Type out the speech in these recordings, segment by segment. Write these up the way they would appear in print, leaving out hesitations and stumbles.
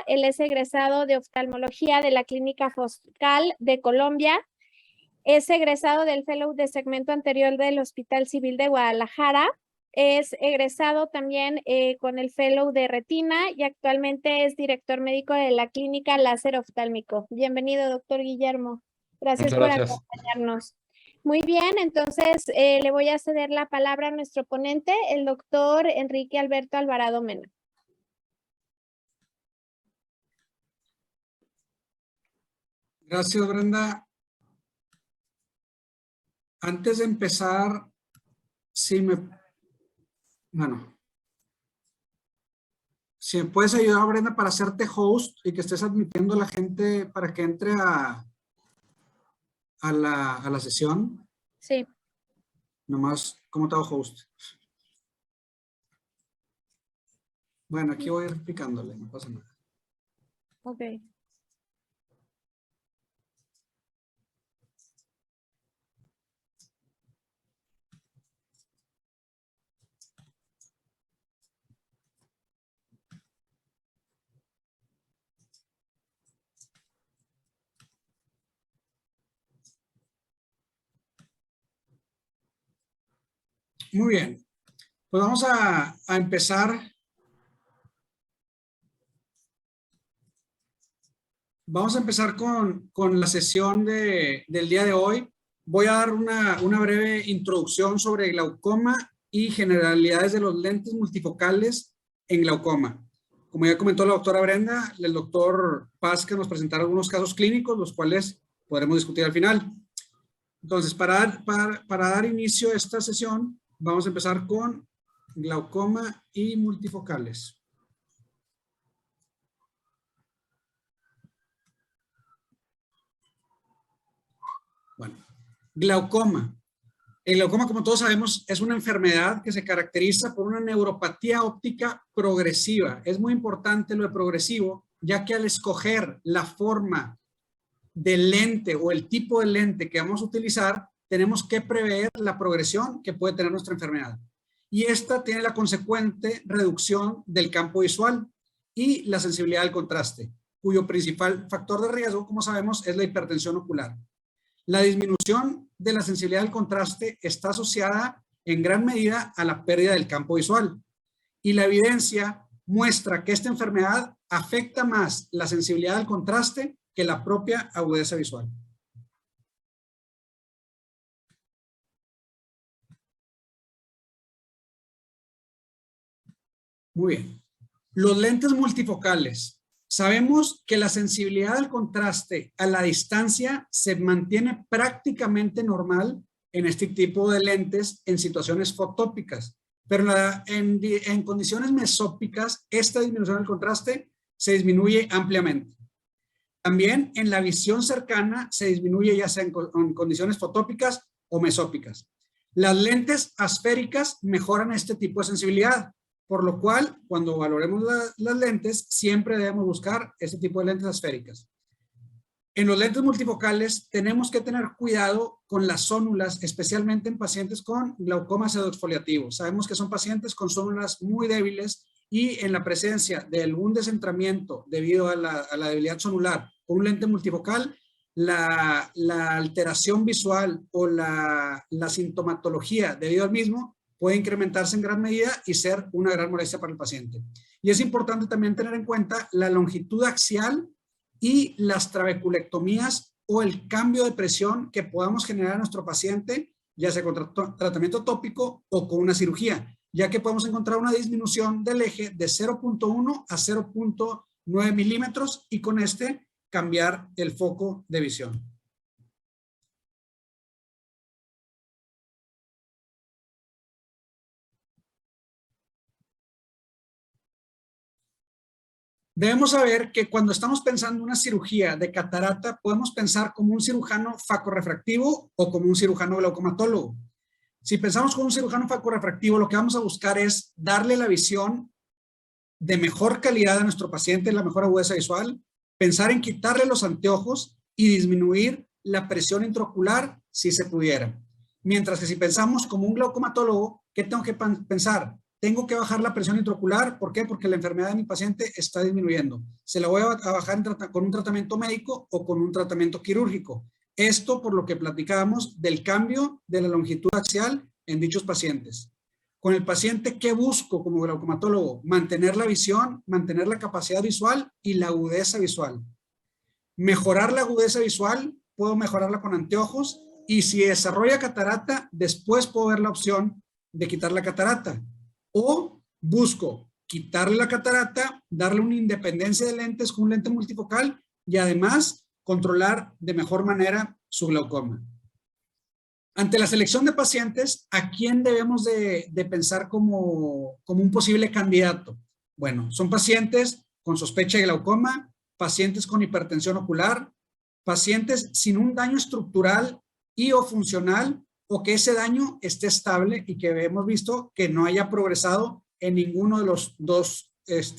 Él es egresado de oftalmología de la Clínica Focal de Colombia. Es egresado del Fellow de segmento anterior del Hospital Civil de Guadalajara. Es egresado también con el Fellow de Retina y actualmente es director médico de la Clínica Láser Oftálmico. Bienvenido, doctor Guillermo. Gracias por acompañarnos. Muy bien, entonces le voy a ceder la palabra a nuestro ponente, el doctor Enrique Alberto Alvarado Mena. Gracias, Brenda. Antes de empezar, si me puedes ayudar, Brenda, para hacerte host y que estés admitiendo a la gente para que entre a la sesión. Sí. Nomás, ¿cómo te hago host? Bueno, aquí voy a ir picándole, no pasa nada. Ok. Muy bien, pues vamos a empezar. Vamos a empezar con la sesión del día de hoy. Voy a dar una breve introducción sobre glaucoma y generalidades de los lentes multifocales en glaucoma. Como ya comentó la doctora Brenda, el doctor Paz que nos presentará algunos casos clínicos, los cuales podremos discutir al final. Entonces, para dar inicio a esta sesión, vamos a empezar con glaucoma y multifocales. Bueno, glaucoma. El glaucoma, como todos sabemos, es una enfermedad que se caracteriza por una neuropatía óptica progresiva. Es muy importante lo de progresivo, ya que al escoger la forma del lente o el tipo de lente que vamos a utilizar, tenemos que prever la progresión que puede tener nuestra enfermedad. Y esta tiene la consecuente reducción del campo visual y la sensibilidad al contraste, cuyo principal factor de riesgo, como sabemos, es la hipertensión ocular. La disminución de la sensibilidad al contraste está asociada en gran medida a la pérdida del campo visual. Y la evidencia muestra que esta enfermedad afecta más la sensibilidad al contraste que la propia agudeza visual. Muy bien. Los lentes multifocales. Sabemos que la sensibilidad al contraste a la distancia se mantiene prácticamente normal en este tipo de lentes en situaciones fotópicas, pero en condiciones mesópicas esta disminución del contraste se disminuye ampliamente. También en la visión cercana se disminuye ya sea en condiciones fotópicas o mesópicas. Las lentes asféricas mejoran este tipo de sensibilidad. Por lo cual, cuando valoremos las lentes, siempre debemos buscar este tipo de lentes asféricas. En los lentes multifocales tenemos que tener cuidado con las zónulas, especialmente en pacientes con glaucoma pseudoexfoliativo. Sabemos que son pacientes con zónulas muy débiles y en la presencia de algún descentramiento debido a la debilidad zonular con un lente multifocal, la alteración visual o la sintomatología debido al mismo puede incrementarse en gran medida y ser una gran molestia para el paciente. Y es importante también tener en cuenta la longitud axial y las trabeculectomías o el cambio de presión que podamos generar a nuestro paciente, ya sea con tratamiento tópico o con una cirugía, ya que podemos encontrar una disminución del eje de 0.1 a 0.9 milímetros y con este cambiar el foco de visión. Debemos saber que cuando estamos pensando en una cirugía de catarata, podemos pensar como un cirujano facorrefractivo o como un cirujano glaucomatólogo. Si pensamos como un cirujano facorrefractivo, lo que vamos a buscar es darle la visión de mejor calidad a nuestro paciente, la mejor agudeza visual, pensar en quitarle los anteojos y disminuir la presión intraocular si se pudiera. Mientras que si pensamos como un glaucomatólogo, ¿qué tengo que pensar? tengo que bajar la presión intraocular. ¿Por qué? Porque la enfermedad de mi paciente está disminuyendo. Se la voy a bajar con un tratamiento médico o con un tratamiento quirúrgico. Esto por lo que platicábamos del cambio de la longitud axial en dichos pacientes. Con el paciente, ¿qué busco como glaucomatólogo? Mantener la visión, mantener la capacidad visual y la agudeza visual. Mejorar la agudeza visual, puedo mejorarla con anteojos, y si desarrolla catarata, después puedo ver la opción de quitar la catarata. O busco quitarle la catarata, darle una independencia de lentes con un lente multifocal y además controlar de mejor manera su glaucoma. Ante la selección de pacientes, ¿a quién debemos de pensar como un posible candidato? Bueno, son pacientes con sospecha de glaucoma, pacientes con hipertensión ocular, pacientes sin un daño estructural y o funcional, o que ese daño esté estable y que hemos visto que no haya progresado en ninguno de los dos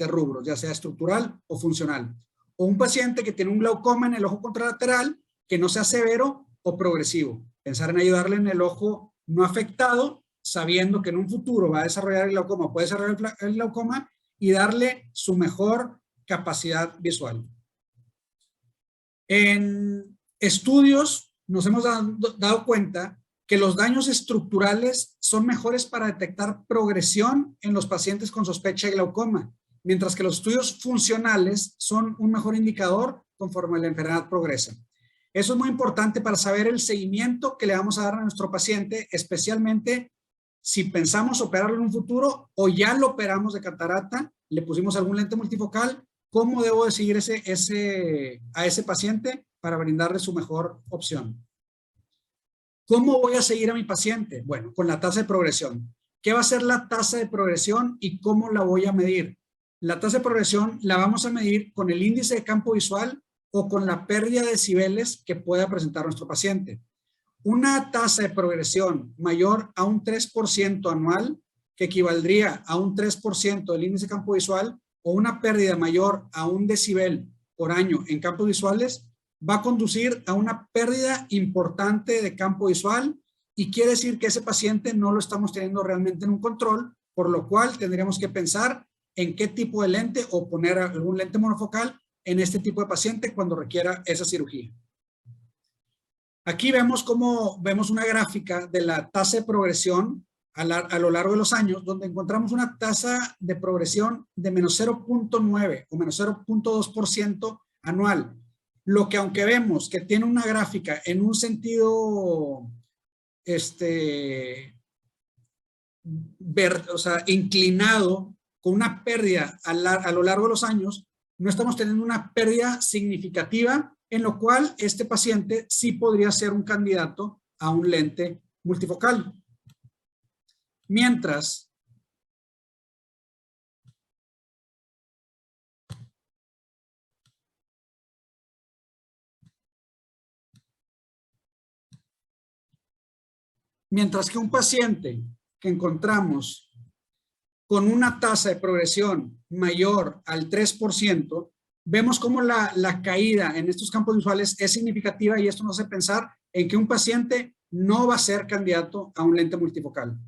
rubros, ya sea estructural o funcional. O un paciente que tiene un glaucoma en el ojo contralateral que no sea severo o progresivo. Pensar en ayudarle en el ojo no afectado, sabiendo que en un futuro va a desarrollar el glaucoma, puede desarrollar el glaucoma, y darle su mejor capacidad visual. En estudios nos hemos dado cuenta que los daños estructurales son mejores para detectar progresión en los pacientes con sospecha de glaucoma, mientras que los estudios funcionales son un mejor indicador conforme la enfermedad progresa. Eso es muy importante para saber el seguimiento que le vamos a dar a nuestro paciente, especialmente si pensamos operarlo en un futuro o ya lo operamos de catarata, le pusimos algún lente multifocal, ¿cómo debo de seguir a ese paciente para brindarle su mejor opción? ¿Cómo voy a seguir a mi paciente? Bueno, con la tasa de progresión. ¿Qué va a ser la tasa de progresión y cómo la voy a medir? La tasa de progresión la vamos a medir con el índice de campo visual o con la pérdida de decibeles que pueda presentar nuestro paciente. Una tasa de progresión mayor a un 3% anual, que equivaldría a un 3% del índice de campo visual, o una pérdida mayor a 1 decibel por año en campos visuales, va a conducir a una pérdida importante de campo visual, y quiere decir que ese paciente no lo estamos teniendo realmente en un control, por lo cual tendríamos que pensar en qué tipo de lente o poner algún lente monofocal en este tipo de paciente cuando requiera esa cirugía. Aquí vemos una gráfica de la tasa de progresión a lo largo de los años, donde encontramos una tasa de progresión de menos 0.9 o menos 0.2% anual. Lo que, aunque vemos que tiene una gráfica en un sentido inclinado, con una pérdida a lo largo de los años, no estamos teniendo una pérdida significativa, en lo cual este paciente sí podría ser un candidato a un lente multifocal. Mientras que un paciente que encontramos con una tasa de progresión mayor al 3%, vemos cómo la caída en estos campos visuales es significativa, y esto nos hace pensar en que un paciente no va a ser candidato a un lente multifocal.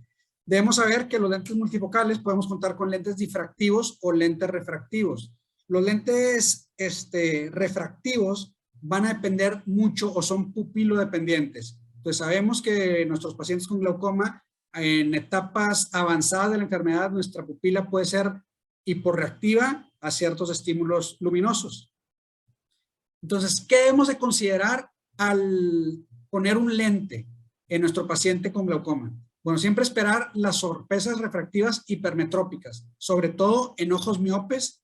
Debemos saber que los lentes multifocales podemos contar con lentes difractivos o lentes refractivos. Los lentes refractivos van a depender mucho o son pupilodependientes. Entonces sabemos que nuestros pacientes con glaucoma, en etapas avanzadas de la enfermedad, nuestra pupila puede ser hiporreactiva a ciertos estímulos luminosos. Entonces, ¿qué debemos de considerar al poner un lente en nuestro paciente con glaucoma? Bueno, siempre esperar las sorpresas refractivas hipermetrópicas, sobre todo en ojos miopes,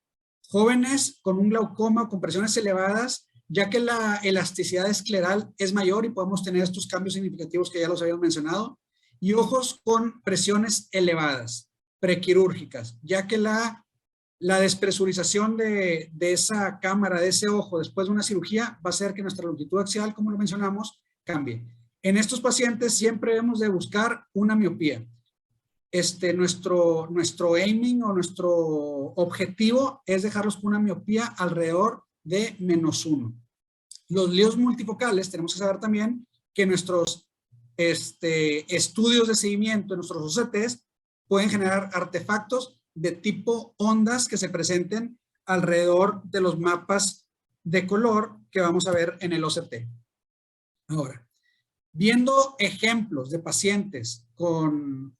jóvenes con un glaucoma con presiones elevadas, ya que la elasticidad escleral es mayor y podemos tener estos cambios significativos que ya los habíamos mencionado, y ojos con presiones elevadas, prequirúrgicas, ya que la despresurización de esa cámara, de ese ojo, después de una cirugía, va a hacer que nuestra longitud axial, como lo mencionamos, cambie. En estos pacientes siempre debemos de buscar una miopía. Nuestro aiming o nuestro objetivo es dejarlos con una miopía alrededor de -1. Los líos multifocales, tenemos que saber también que nuestros estudios de seguimiento, nuestros OCTs, pueden generar artefactos de tipo ondas que se presenten alrededor de los mapas de color que vamos a ver en el OCT. Ahora, viendo ejemplos de pacientes con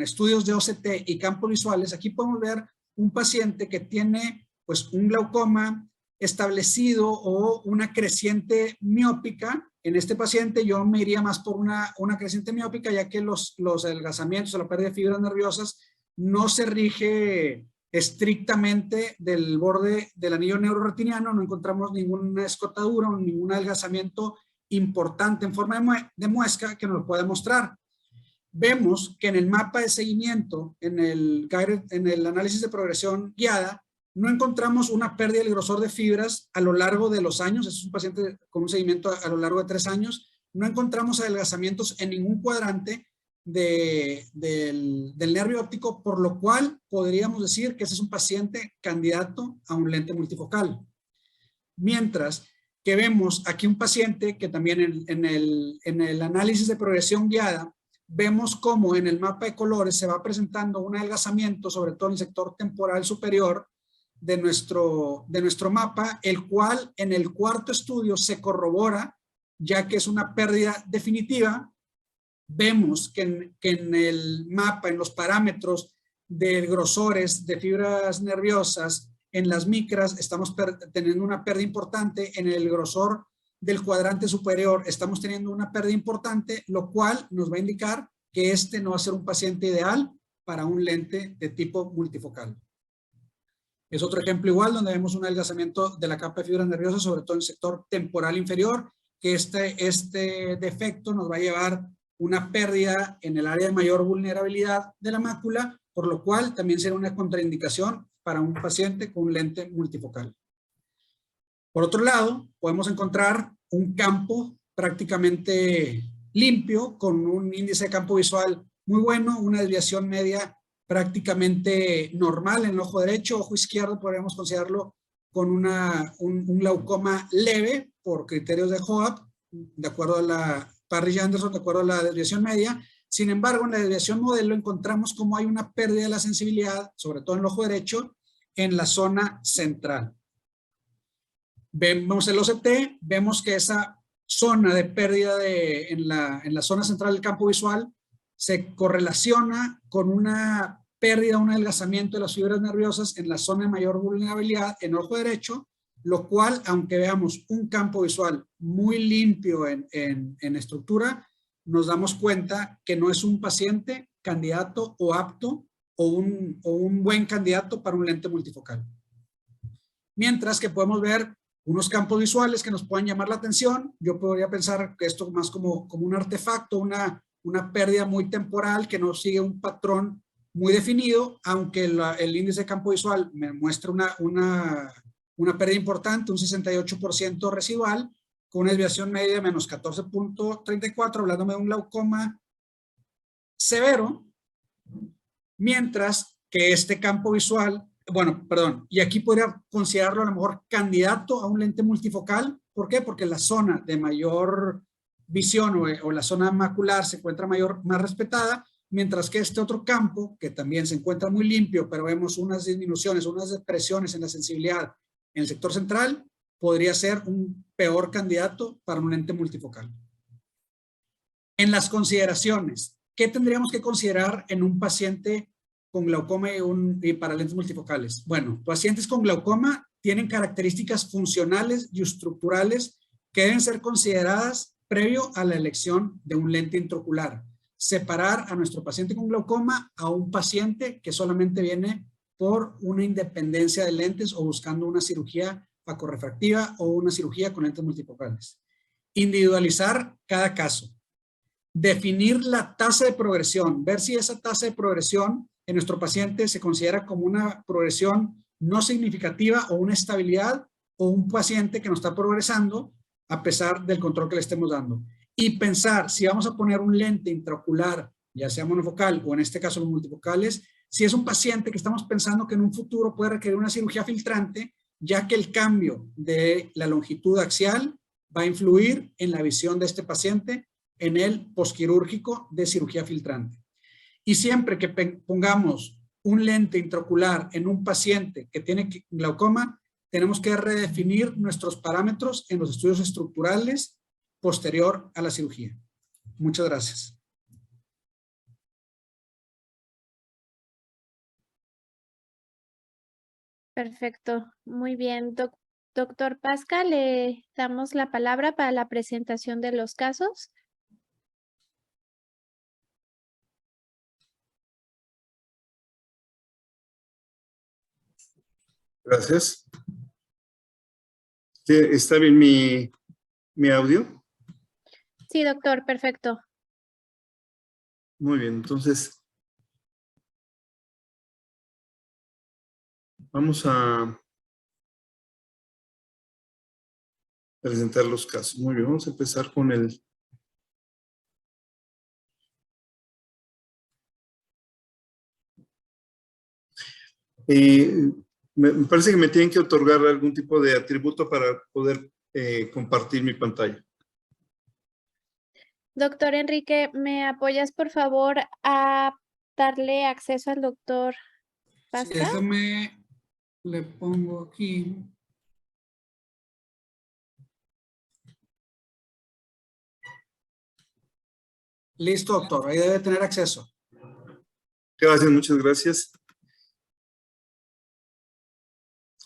estudios de OCT y campos visuales, aquí podemos ver un paciente que tiene pues un glaucoma establecido o una creciente miópica. En este paciente yo me iría más por una creciente miópica, ya que los adelgazamientos o la pérdida de fibras nerviosas no se rige estrictamente del borde del anillo neuroretiniano, no encontramos ninguna escotadura o ningún adelgazamiento importante en forma de muesca que nos lo pueda mostrar. Vemos que en el mapa de seguimiento, en el análisis de progresión guiada, no encontramos una pérdida del grosor de fibras a lo largo de los años. Es un paciente con un seguimiento a lo largo de 3 años. No encontramos adelgazamientos en ningún cuadrante del nervio óptico, por lo cual podríamos decir que ese es un paciente candidato a un lente multifocal. Mientras que vemos aquí un paciente que también en el análisis de progresión guiada, vemos cómo en el mapa de colores se va presentando un adelgazamiento, sobre todo en el sector temporal superior de nuestro mapa, el cual en el cuarto estudio se corrobora, ya que es una pérdida definitiva. Vemos que en el mapa, en los parámetros de grosores de fibras nerviosas, en las micras estamos teniendo una pérdida importante, en el grosor del cuadrante superior estamos teniendo una pérdida importante, lo cual nos va a indicar que este no va a ser un paciente ideal para un lente de tipo multifocal. Es otro ejemplo igual donde vemos un adelgazamiento de la capa de fibras nerviosas, sobre todo en el sector temporal inferior, que este defecto nos va a llevar una pérdida en el área de mayor vulnerabilidad de la mácula, por lo cual también será una contraindicación para un paciente con un lente multifocal. Por otro lado, podemos encontrar un campo prácticamente limpio, con un índice de campo visual muy bueno, una desviación media prácticamente normal en el ojo derecho. Ojo izquierdo podríamos considerarlo con un glaucoma leve por criterios de Hoab, de acuerdo a la Parrish-Anderson, de acuerdo a la desviación media. Sin embargo, en la desviación modelo encontramos como hay una pérdida de la sensibilidad, sobre todo en el ojo derecho, en la zona central. Vemos el OCT, vemos que esa zona de pérdida en la zona central del campo visual se correlaciona con una pérdida, un adelgazamiento de las fibras nerviosas en la zona de mayor vulnerabilidad en el ojo derecho, lo cual, aunque veamos un campo visual muy limpio en estructura, nos damos cuenta que no es un paciente candidato o apto o un buen candidato para un lente multifocal. Mientras que podemos ver unos campos visuales que nos puedan llamar la atención. Yo podría pensar que esto más como un artefacto, una pérdida muy temporal que no sigue un patrón muy definido, aunque el índice de campo visual me muestra una pérdida importante, un 68% residual, con una desviación media de menos 14.34, hablándome de un glaucoma severo, mientras que este campo visual, y aquí podría considerarlo a lo mejor candidato a un lente multifocal. ¿Por qué? Porque la zona de mayor visión o la zona macular se encuentra más respetada, mientras que este otro campo, que también se encuentra muy limpio, pero vemos unas disminuciones, unas depresiones en la sensibilidad en el sector central, podría ser un peor candidato para un lente multifocal. En las consideraciones, ¿qué tendríamos que considerar en un paciente con glaucoma y para lentes multifocales? Bueno, pacientes con glaucoma tienen características funcionales y estructurales que deben ser consideradas previo a la elección de un lente intraocular. Separar a nuestro paciente con glaucoma a un paciente que solamente viene por una independencia de lentes o buscando una cirugía facorrefractiva o una cirugía con lentes multifocales. Individualizar cada caso. Definir la tasa de progresión, ver si esa tasa de progresión en nuestro paciente se considera como una progresión no significativa o una estabilidad, o un paciente que no está progresando a pesar del control que le estemos dando. Y pensar si vamos a poner un lente intraocular, ya sea monofocal o en este caso los multifocales, si es un paciente que estamos pensando que en un futuro puede requerir una cirugía filtrante, ya que el cambio de la longitud axial va a influir en la visión de este paciente en el posquirúrgico de cirugía filtrante. Y siempre que pongamos un lente intraocular en un paciente que tiene glaucoma, tenemos que redefinir nuestros parámetros en los estudios estructurales posterior a la cirugía. Muchas gracias. Perfecto, muy bien. Doctor Pasca, le damos la palabra para la presentación de los casos. Gracias. ¿Está bien mi audio? Sí, doctor, perfecto. Muy bien, entonces vamos a presentar los casos. Muy bien, vamos a empezar con el... me parece que me tienen que otorgar algún tipo de atributo para poder compartir mi pantalla. Doctor Enrique, ¿me apoyas por favor a darle acceso al doctor Sí, Pasca? déjame, le pongo aquí. Listo, doctor, ahí debe tener acceso. Gracias, muchas gracias.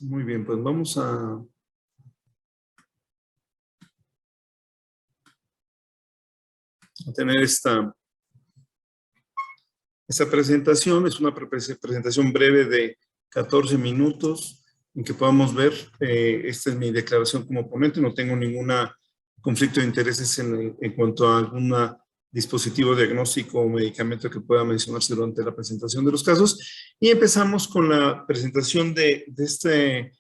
Muy bien, pues vamos a tener esta presentación. Es una presentación breve de 14 minutos en que podamos ver, esta es mi declaración como ponente, no tengo ningún conflicto de intereses en cuanto a algún dispositivo diagnóstico o medicamento que pueda mencionarse durante la presentación de los casos. Y empezamos con la presentación de este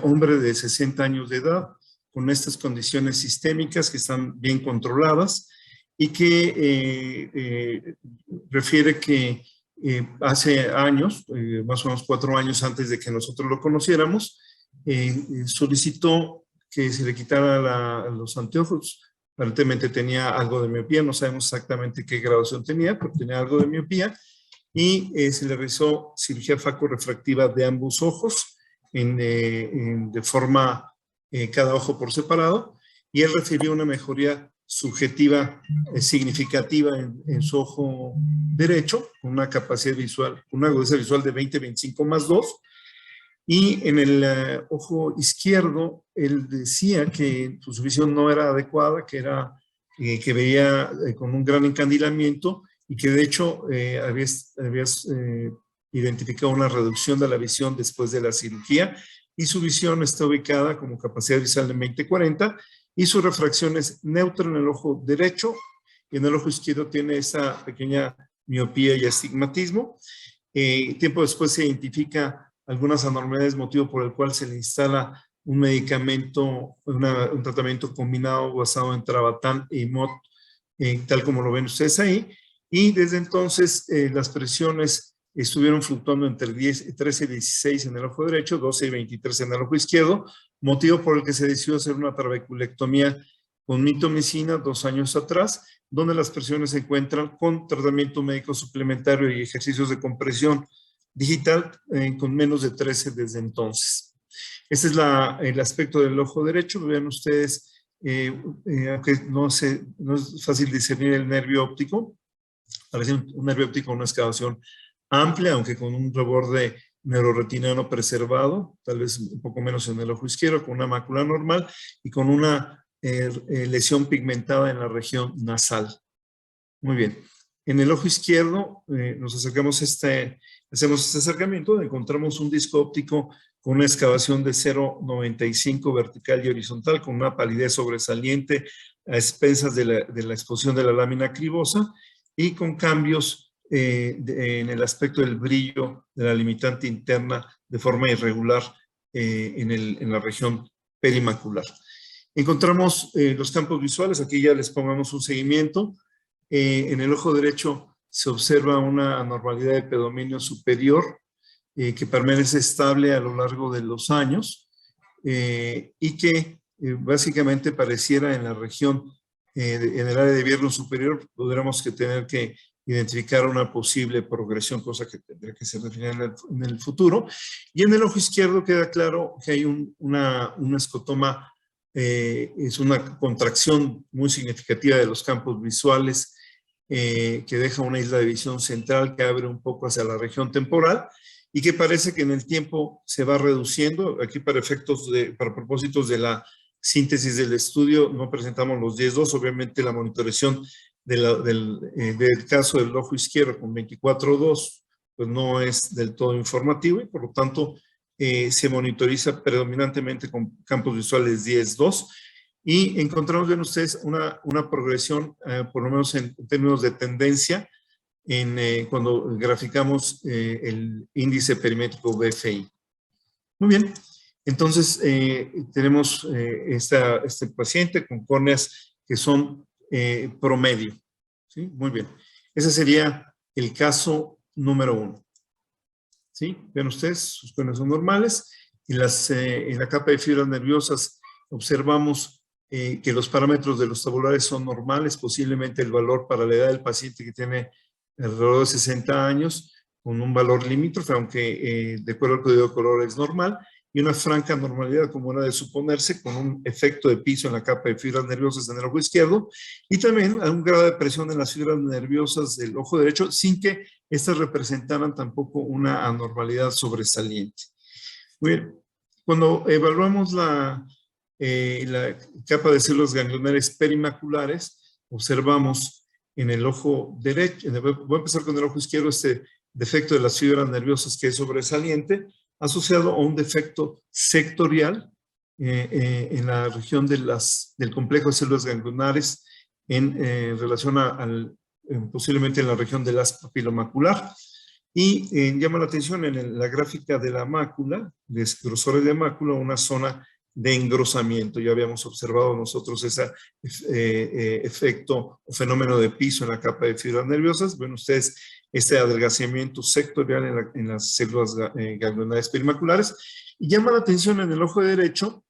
hombre de 60 años de edad, con estas condiciones sistémicas que están bien controladas y que refiere que hace años, más o menos 4 años antes de que nosotros lo conociéramos, solicitó que se le quitara los anteojos. Aparentemente tenía algo de miopía, no sabemos exactamente qué graduación tenía, pero tenía algo de miopía, y se le realizó cirugía facorrefractiva de ambos ojos, de forma cada ojo por separado, y él refirió una mejoría subjetiva significativa en su ojo derecho, con una capacidad visual, una agudeza visual de 20/25+2, y en el ojo izquierdo él decía que su visión no era adecuada, que veía con un gran encandilamiento y que de hecho había identificado una reducción de la visión después de la cirugía, y su visión está ubicada como capacidad visual de 20/40 y su refracción es neutra en el ojo derecho, y en el ojo izquierdo tiene esa pequeña miopía y astigmatismo. Tiempo después se identifica algunas anormalidades, motivo por el cual se le instala un medicamento, un tratamiento combinado basado en Travatan y MOT, tal como lo ven ustedes ahí, y desde entonces las presiones estuvieron fluctuando entre 13 y 16 en el ojo derecho, 12 y 23 en el ojo izquierdo, motivo por el que se decidió hacer una trabeculectomía con mitomicina 2 años atrás, donde las presiones se encuentran con tratamiento médico suplementario y ejercicios de compresión digital con menos de 13 desde entonces. Este es el aspecto del ojo derecho. Vean ustedes, aunque no es fácil discernir el nervio óptico, parece un nervio óptico con una excavación amplia, aunque con un reborde neuroretinano preservado, tal vez un poco menos en el ojo izquierdo, con una mácula normal y con una lesión pigmentada en la región nasal. Muy bien. En el ojo izquierdo nos acercamos hacemos este acercamiento, encontramos un disco óptico con una excavación de 0,95 vertical y horizontal, con una palidez sobresaliente a expensas de la exposición de la lámina cribosa y con cambios en el aspecto del brillo de la limitante interna de forma irregular en la región perimacular. Encontramos los campos visuales, aquí ya les pongamos un seguimiento. En el ojo derecho se observa una anormalidad de pedominio superior que permanece estable a lo largo de los años y que básicamente pareciera en la región, en el área de vierno superior, podríamos tener que identificar una posible progresión, cosa que tendría que ser definida en el futuro. Y en el ojo izquierdo queda claro que hay un escotoma, es una contracción muy significativa de los campos visuales, que deja una isla de visión central que abre un poco hacia la región temporal y que parece que en el tiempo se va reduciendo. Aquí para propósitos de la síntesis del estudio no presentamos los 10-2, obviamente la monitorización del caso del ojo izquierdo con 24-2 pues no es del todo informativo y por lo tanto se monitoriza predominantemente con campos visuales 10-2 y encontramos en ustedes una progresión por lo menos en términos de tendencia cuando graficamos el índice perimétrico BFI. Muy bien, entonces tenemos este paciente con córneas que son promedio. ¿Sí? Muy bien. Ese sería el caso número 1. ¿Sí? Ven ustedes, sus córneas son normales y en la capa de fibras nerviosas observamos que los parámetros de los tabulares son normales, posiblemente el valor para la edad del paciente que tiene alrededor de 60 años, con un valor limítrofe, aunque de acuerdo al código de color es normal, y una franca normalidad, como era de suponerse, con un efecto de piso en la capa de fibras nerviosas en el ojo izquierdo, y también un grado de presión en las fibras nerviosas del ojo derecho, sin que estas representaran tampoco una anormalidad sobresaliente. Muy bien, cuando evaluamos la capa de células ganglionares perimaculares, observamos en el ojo derecho, voy a empezar con el ojo izquierdo, este defecto de las fibras nerviosas que es sobresaliente, asociado a un defecto sectorial en la región del complejo de células ganglionares en relación posiblemente en la región del haz papilomacular. Y llama la atención en la gráfica de la mácula, de grosores de mácula, una zona de engrosamiento. Ya habíamos observado nosotros ese efecto o fenómeno de piso en la capa de fibras nerviosas. Ven ustedes este adelgazamiento sectorial en las células ganglionares perimaculares. Y llama la atención en el ojo derecho,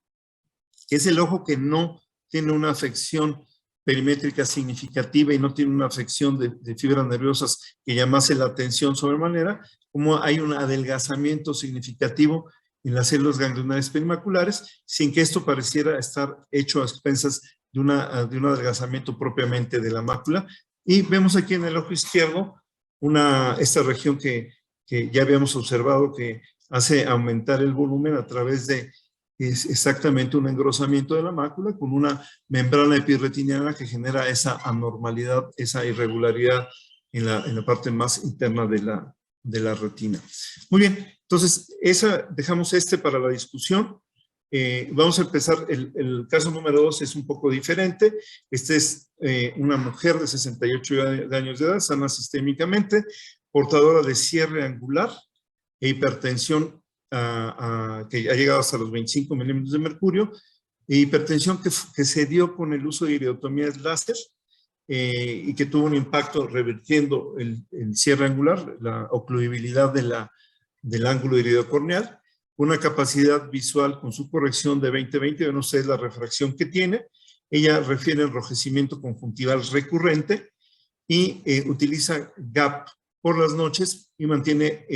que es el ojo que no tiene una afección perimétrica significativa y no tiene una afección de fibras nerviosas que llamase la atención sobremanera, como hay un adelgazamiento significativo en las células ganglionares perimaculares, sin que esto pareciera estar hecho a expensas de un adelgazamiento propiamente de la mácula. Y vemos aquí en el ojo izquierdo esta región que ya habíamos observado que hace aumentar el volumen a través de exactamente un engrosamiento de la mácula con una membrana epirretiniana que genera esa anormalidad, esa irregularidad en la parte más interna de la retina. Muy bien, entonces dejamos para la discusión. Vamos a empezar, el caso número 2 es un poco diferente. Esta es una mujer de 68 años de edad, sana sistémicamente, portadora de cierre angular e hipertensión que ha llegado hasta los 25 milímetros de mercurio, e hipertensión que se dio con el uso de iridotomías láser y que tuvo un impacto revirtiendo el cierre angular, la ocluibilidad del ángulo iridocorneal, una capacidad visual con su corrección de 20/20, ven ustedes la refracción que tiene. Ella refiere enrojecimiento conjuntival recurrente y utiliza GAP por las noches y mantiene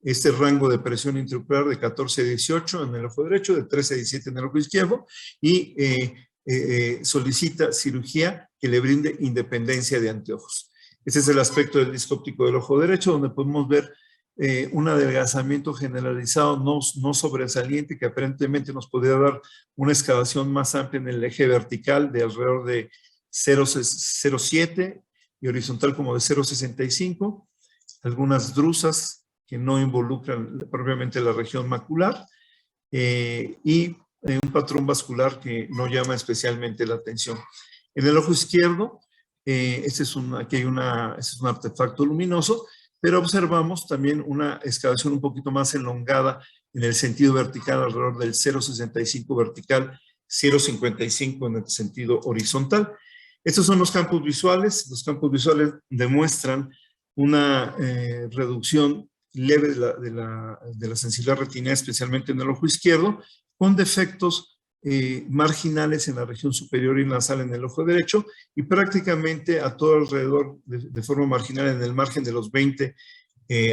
este rango de presión intraocular de 14-18 en el ojo derecho, de 13-17 en el ojo izquierdo, y solicita cirugía que le brinde independencia de anteojos. Este es el aspecto del disco óptico del ojo derecho, donde podemos ver un adelgazamiento generalizado no sobresaliente que aparentemente nos podría dar una excavación más amplia en el eje vertical de alrededor de 0,07 y horizontal como de 0,65, algunas drusas que no involucran propiamente la región macular y un patrón vascular que no llama especialmente la atención. En el ojo izquierdo, aquí hay es un artefacto luminoso, pero observamos también una excavación un poquito más elongada en el sentido vertical, alrededor del 0,65 vertical, 0,55 en el sentido horizontal. Estos son los campos visuales. Los campos visuales demuestran una reducción leve de la sensibilidad retinal, especialmente en el ojo izquierdo, con defectos marginales en la región superior y nasal en el ojo derecho y prácticamente a todo alrededor de forma marginal en el margen de los 20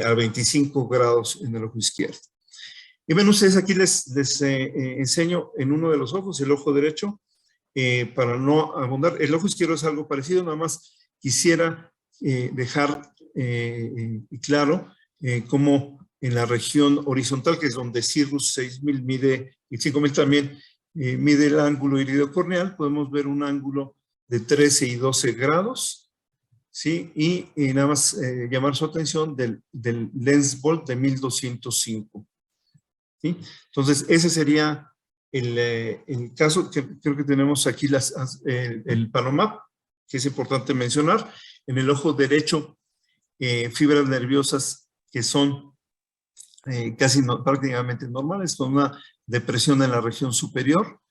a 25 grados en el ojo izquierdo. Y ven ustedes, aquí les enseño en uno de los ojos, el ojo derecho, para no abundar. El ojo izquierdo es algo parecido, nada más quisiera dejar claro cómo en la región horizontal, que es donde Cirrus 6000 mide, y 5000 también mide el ángulo iridocorneal, podemos ver un ángulo de 13 y 12 grados, ¿sí? Y nada más llamar su atención del lens volt de 1205. ¿Sí? Entonces, ese sería el caso que creo que tenemos aquí, el Palomap, que es importante mencionar. En el ojo derecho, fibras nerviosas que son prácticamente normales, con una depresión en la región superior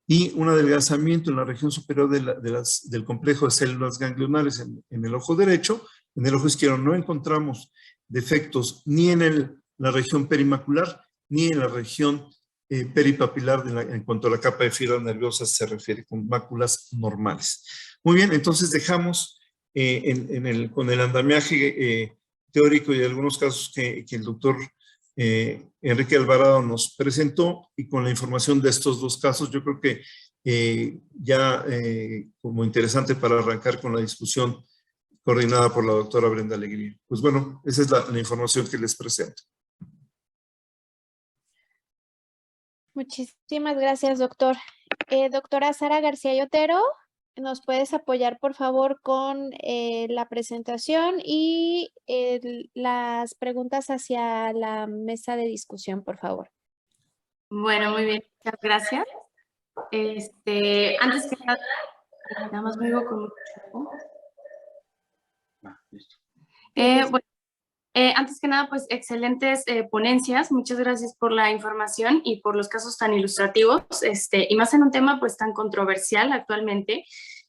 y un adelgazamiento en la región superior del complejo de células ganglionares en el ojo derecho. En el ojo izquierdo no encontramos defectos ni en la región perimacular ni en la región peripapilar en cuanto a la capa de fibras nerviosas se refiere, con máculas normales. Muy bien, entonces dejamos con el andamiaje teórico y algunos casos que el doctor Enrique Alvarado nos presentó, y con la información de estos dos casos, yo creo que como interesante para arrancar con la discusión coordinada por la doctora Brenda Alegría. Pues bueno, esa es la información que les presento. Muchísimas gracias, doctor. Doctora Sara García Yotero, ¿nos puedes apoyar, por favor, con la presentación y las preguntas hacia la mesa de discusión, por favor? Bueno, muy bien, muchas gracias. Antes que nada más me digo con mucho tiempo. Bueno, antes que nada, pues excelentes ponencias. Muchas gracias por la información y por los casos tan ilustrativos, y más en un tema pues tan controversial actualmente,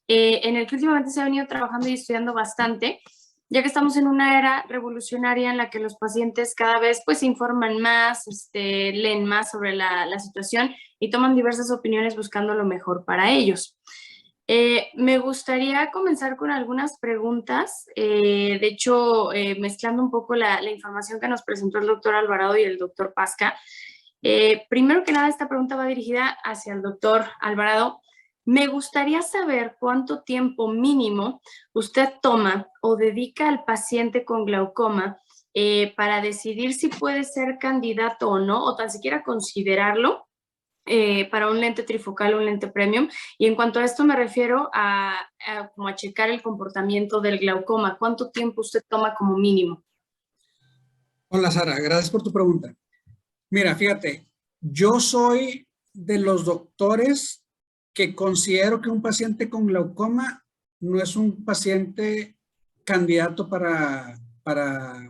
en el que últimamente se ha venido trabajando y estudiando bastante, ya que estamos en una era revolucionaria en la que los pacientes cada vez pues se informan más, leen más sobre la situación y toman diversas opiniones buscando lo mejor para ellos. Me gustaría comenzar con algunas preguntas, de hecho, mezclando un poco la información que nos presentó el doctor Alvarado y el doctor Pasca. Primero que nada, esta pregunta va dirigida hacia el doctor Alvarado. Me gustaría saber cuánto tiempo mínimo usted toma o dedica al paciente con glaucoma para decidir si puede ser candidato o no, o tan siquiera considerarlo para un lente trifocal o un lente premium. Y en cuanto a esto me refiero como a checar el comportamiento del glaucoma. ¿Cuánto tiempo usted toma como mínimo? Hola Sara, gracias por tu pregunta. Mira, fíjate, yo soy de los doctores que considero que un paciente con glaucoma no es un paciente candidato para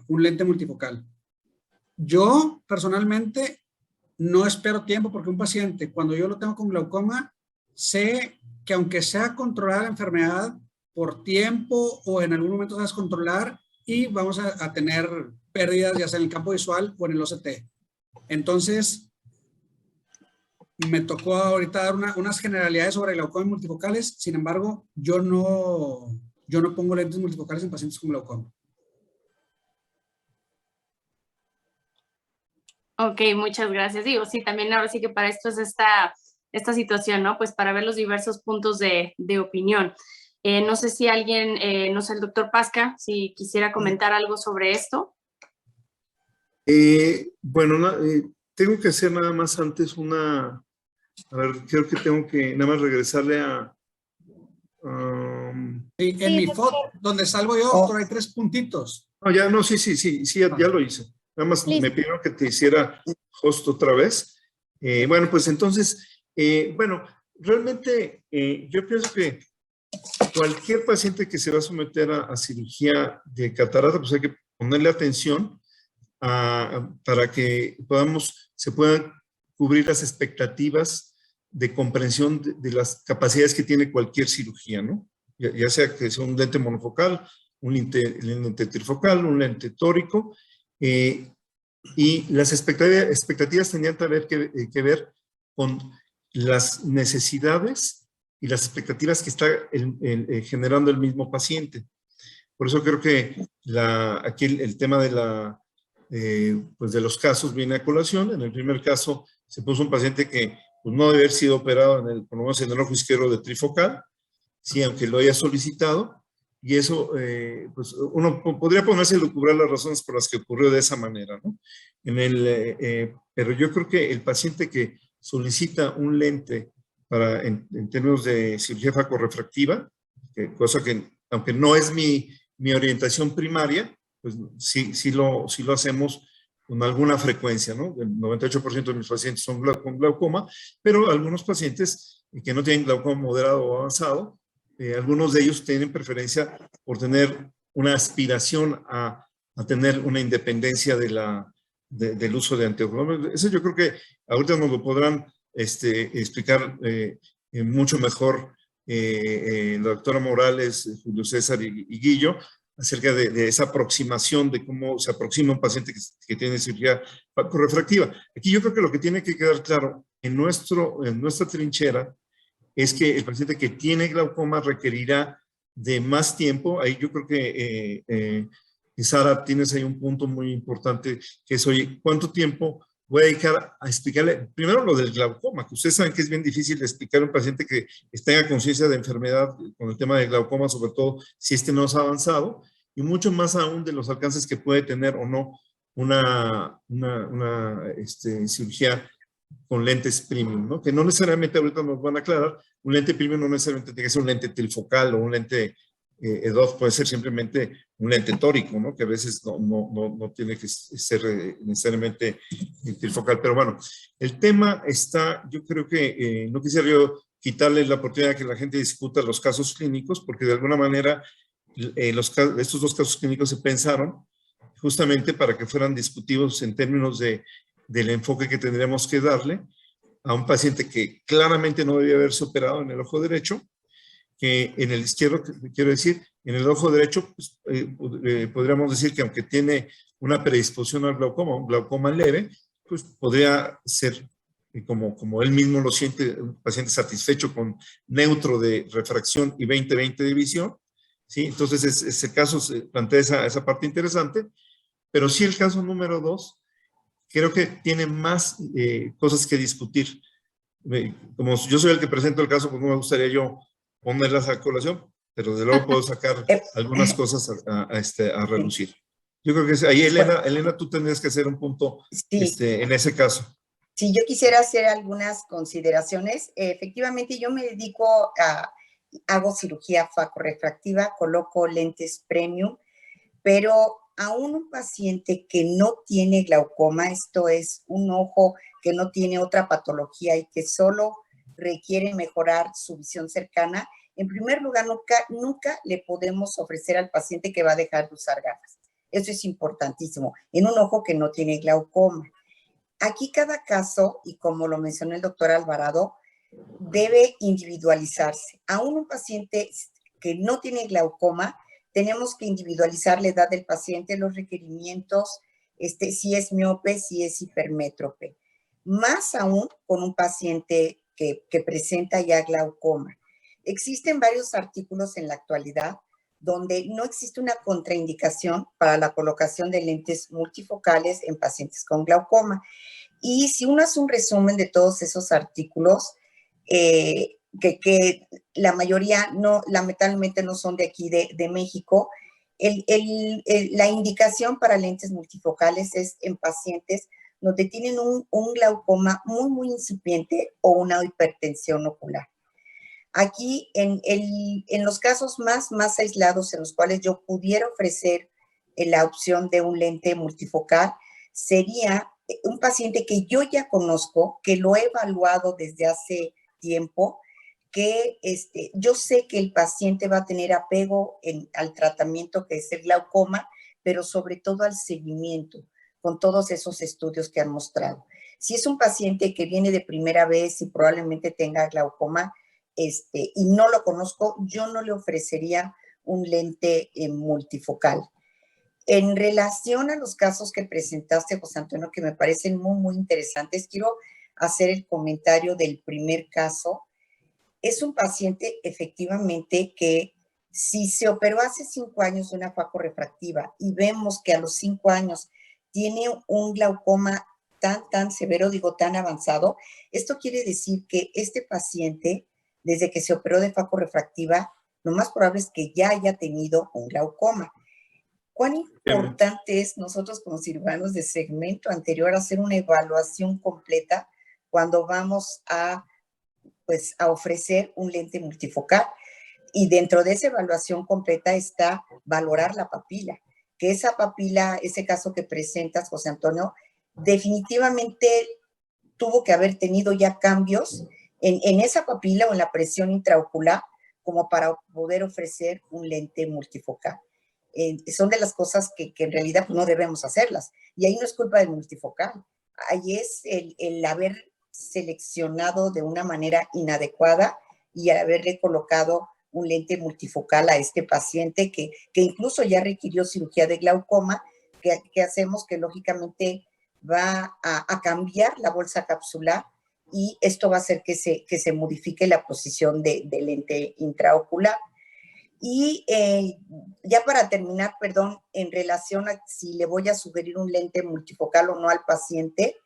un lente multifocal. Yo personalmente no espero tiempo, porque un paciente, cuando yo lo tengo con glaucoma, sé que aunque sea controlar la enfermedad por tiempo o en algún momento vas a controlar y vamos a tener pérdidas ya sea en el campo visual o en el OCT. Entonces, me tocó ahorita dar unas generalidades sobre glaucoma multifocales. Sin embargo, yo no pongo lentes multifocales en pacientes con glaucoma. Ok, muchas gracias. Digo, sí, también ahora sí que para esto es esta situación, ¿no? Pues para ver los diversos puntos de opinión. No sé si alguien, no sé, el doctor Pasca, si quisiera comentar algo sobre esto. Bueno, tengo que hacer nada más antes a ver, creo que tengo que nada más regresarle a... Sí, en mi foto, donde salgo yo, doctor, hay 3 puntitos. No, sí, ya lo hice. Nada más me pidieron que te hiciera host otra vez. Bueno, pues entonces, realmente yo pienso que cualquier paciente que se va a someter a cirugía de catarata, pues hay que ponerle atención para que se puedan cubrir las expectativas de comprensión de las capacidades que tiene cualquier cirugía, ¿no? Ya sea que sea un lente monofocal, un lente trifocal, un lente tórico, y las expectativas tenían que ver con las necesidades y las expectativas que está generando el mismo paciente. Por eso creo que aquí el tema pues de los casos viene a colación. En el primer caso se puso un paciente que pues, no debe haber sido operado por lo menos en el ojo izquierdo de trifocal, sí, aunque lo haya solicitado. Y eso, pues uno podría ponerse a lucubrar las razones por las que ocurrió de esa manera, ¿no? Pero yo creo que el paciente que solicita un lente en términos de cirugía facorrefractiva, cosa que, aunque no es mi orientación primaria, pues sí lo hacemos con alguna frecuencia, ¿no? El 98% de mis pacientes son con glaucoma, pero algunos pacientes que no tienen glaucoma moderado o avanzado, algunos de ellos tienen preferencia por tener una aspiración a tener una independencia del uso de anteojos. Eso yo creo que ahorita nos lo podrán explicar mucho mejor la doctora Morales, Julio César y Guillo, acerca de esa aproximación, de cómo se aproxima un paciente que tiene cirugía facorrefractiva. Aquí yo creo que lo que tiene que quedar claro en nuestra trinchera es que el paciente que tiene glaucoma requerirá de más tiempo. Ahí yo creo que, Sara, tienes ahí un punto muy importante, que es, oye, ¿cuánto tiempo voy a dedicar a explicarle? Primero lo del glaucoma, que ustedes saben que es bien difícil de explicar a un paciente que tenga conciencia de enfermedad con el tema del glaucoma, sobre todo si no es avanzado, y mucho más aún de los alcances que puede tener o no una cirugía con lentes premium, ¿no? Que no necesariamente ahorita nos van a aclarar, un lente premium no necesariamente tiene que ser un lente trifocal o un lente EDOF, puede ser simplemente un lente tórico, ¿no? Que a veces no tiene que ser necesariamente trifocal. Pero bueno, el tema está, yo creo que no quisiera yo quitarle la oportunidad de que la gente discuta los casos clínicos, porque de alguna manera estos dos casos clínicos se pensaron justamente para que fueran discutidos en términos del enfoque que tendríamos que darle a un paciente que claramente no debía haberse operado en el ojo derecho, que en el izquierdo, quiero decir, en el ojo derecho, pues, podríamos decir que aunque tiene una predisposición al glaucoma, un glaucoma leve, pues podría ser, como él mismo lo siente, un paciente satisfecho con neutro de refracción y 20/20 de visión, ¿sí? Entonces, ese caso se plantea esa parte interesante, pero sí el caso número 2, creo que tiene más cosas que discutir. Como yo soy el que presento el caso, pues no me gustaría yo ponerlas a colación, pero de luego puedo sacar algunas cosas a relucir. Yo creo que ahí, Elena, tú tendrías que hacer un punto sí, en ese caso. Sí, yo quisiera hacer algunas consideraciones. Efectivamente, yo me dedico hago cirugía facorrefractiva, coloco lentes premium, pero aún un paciente que no tiene glaucoma, esto es un ojo que no tiene otra patología y que solo requiere mejorar su visión cercana, en primer lugar, nunca le podemos ofrecer al paciente que va a dejar de usar gafas. Eso es importantísimo, en un ojo que no tiene glaucoma. Aquí cada caso, y como lo mencionó el doctor Alvarado, debe individualizarse. Aún un paciente que no tiene glaucoma, tenemos que individualizar la edad del paciente, los requerimientos, si es miope, si es hipermétrope. Más aún con un paciente que presenta ya glaucoma. Existen varios artículos en la actualidad donde no existe una contraindicación para la colocación de lentes multifocales en pacientes con glaucoma. Y si uno hace un resumen de todos esos artículos, que la mayoría lamentablemente no son de aquí de México, la indicación para lentes multifocales es en pacientes donde tienen un glaucoma muy, muy incipiente o una hipertensión ocular. Aquí, en los casos más aislados en los cuales yo pudiera ofrecer la opción de un lente multifocal, sería un paciente que yo ya conozco, que lo he evaluado desde hace tiempo, que yo sé que el paciente va a tener apego al tratamiento que es el glaucoma, pero sobre todo al seguimiento, con todos esos estudios que han mostrado. Si es un paciente que viene de primera vez y probablemente tenga glaucoma, y no lo conozco, yo no le ofrecería un lente multifocal. En relación a los casos que presentaste, José Antonio, que me parecen muy, muy interesantes, quiero hacer el comentario del primer caso. Es un paciente efectivamente que si se operó hace 5 años de una facorrefractiva y vemos que a los 5 años tiene un glaucoma tan severo, digo tan avanzado, esto quiere decir que este paciente, desde que se operó de facorrefractiva, lo más probable es que ya haya tenido un glaucoma. ¿Cuán importante es nosotros como cirujanos de segmento anterior hacer una evaluación completa cuando vamos a ofrecer un lente multifocal? Y dentro de esa evaluación completa está valorar la papila, que esa papila, ese caso que presentas, José Antonio, definitivamente tuvo que haber tenido ya cambios en esa papila o en la presión intraocular como para poder ofrecer un lente multifocal. Son de las cosas que en realidad no debemos hacerlas. Y ahí no es culpa del multifocal. Ahí es el haber seleccionado de una manera inadecuada y haberle colocado un lente multifocal a este paciente que incluso ya requirió cirugía de glaucoma, que hacemos que lógicamente va a cambiar la bolsa capsular y esto va a hacer que se modifique la posición del lente intraocular. Y ya para terminar, perdón, en relación a si le voy a sugerir un lente multifocal o no al paciente,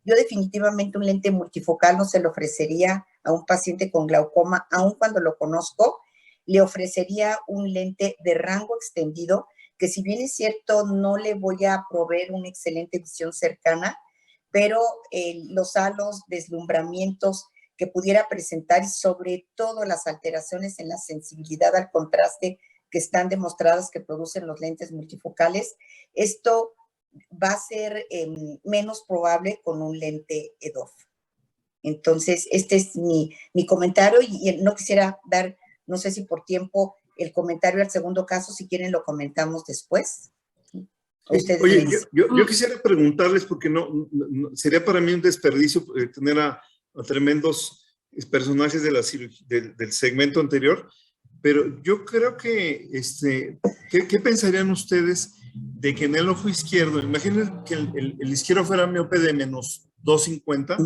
yo definitivamente un lente multifocal no se lo ofrecería a un paciente con glaucoma, aun cuando lo conozco. Le ofrecería un lente de rango extendido, que si bien es cierto, no le voy a proveer una excelente visión cercana, pero los halos, deslumbramientos que pudiera presentar y sobre todo las alteraciones en la sensibilidad al contraste que están demostradas que producen los lentes multifocales, esto va a ser menos probable con un lente EDOF. Entonces, este es mi comentario y no quisiera dar, no sé si por tiempo, el comentario al segundo caso, si quieren lo comentamos después. Oye, yo quisiera preguntarles, porque no sería para mí un desperdicio tener a tremendos personajes del segmento anterior, pero yo creo que, ¿qué pensarían ustedes de que en el ojo izquierdo, imaginen que el izquierdo fuera miope de menos 250,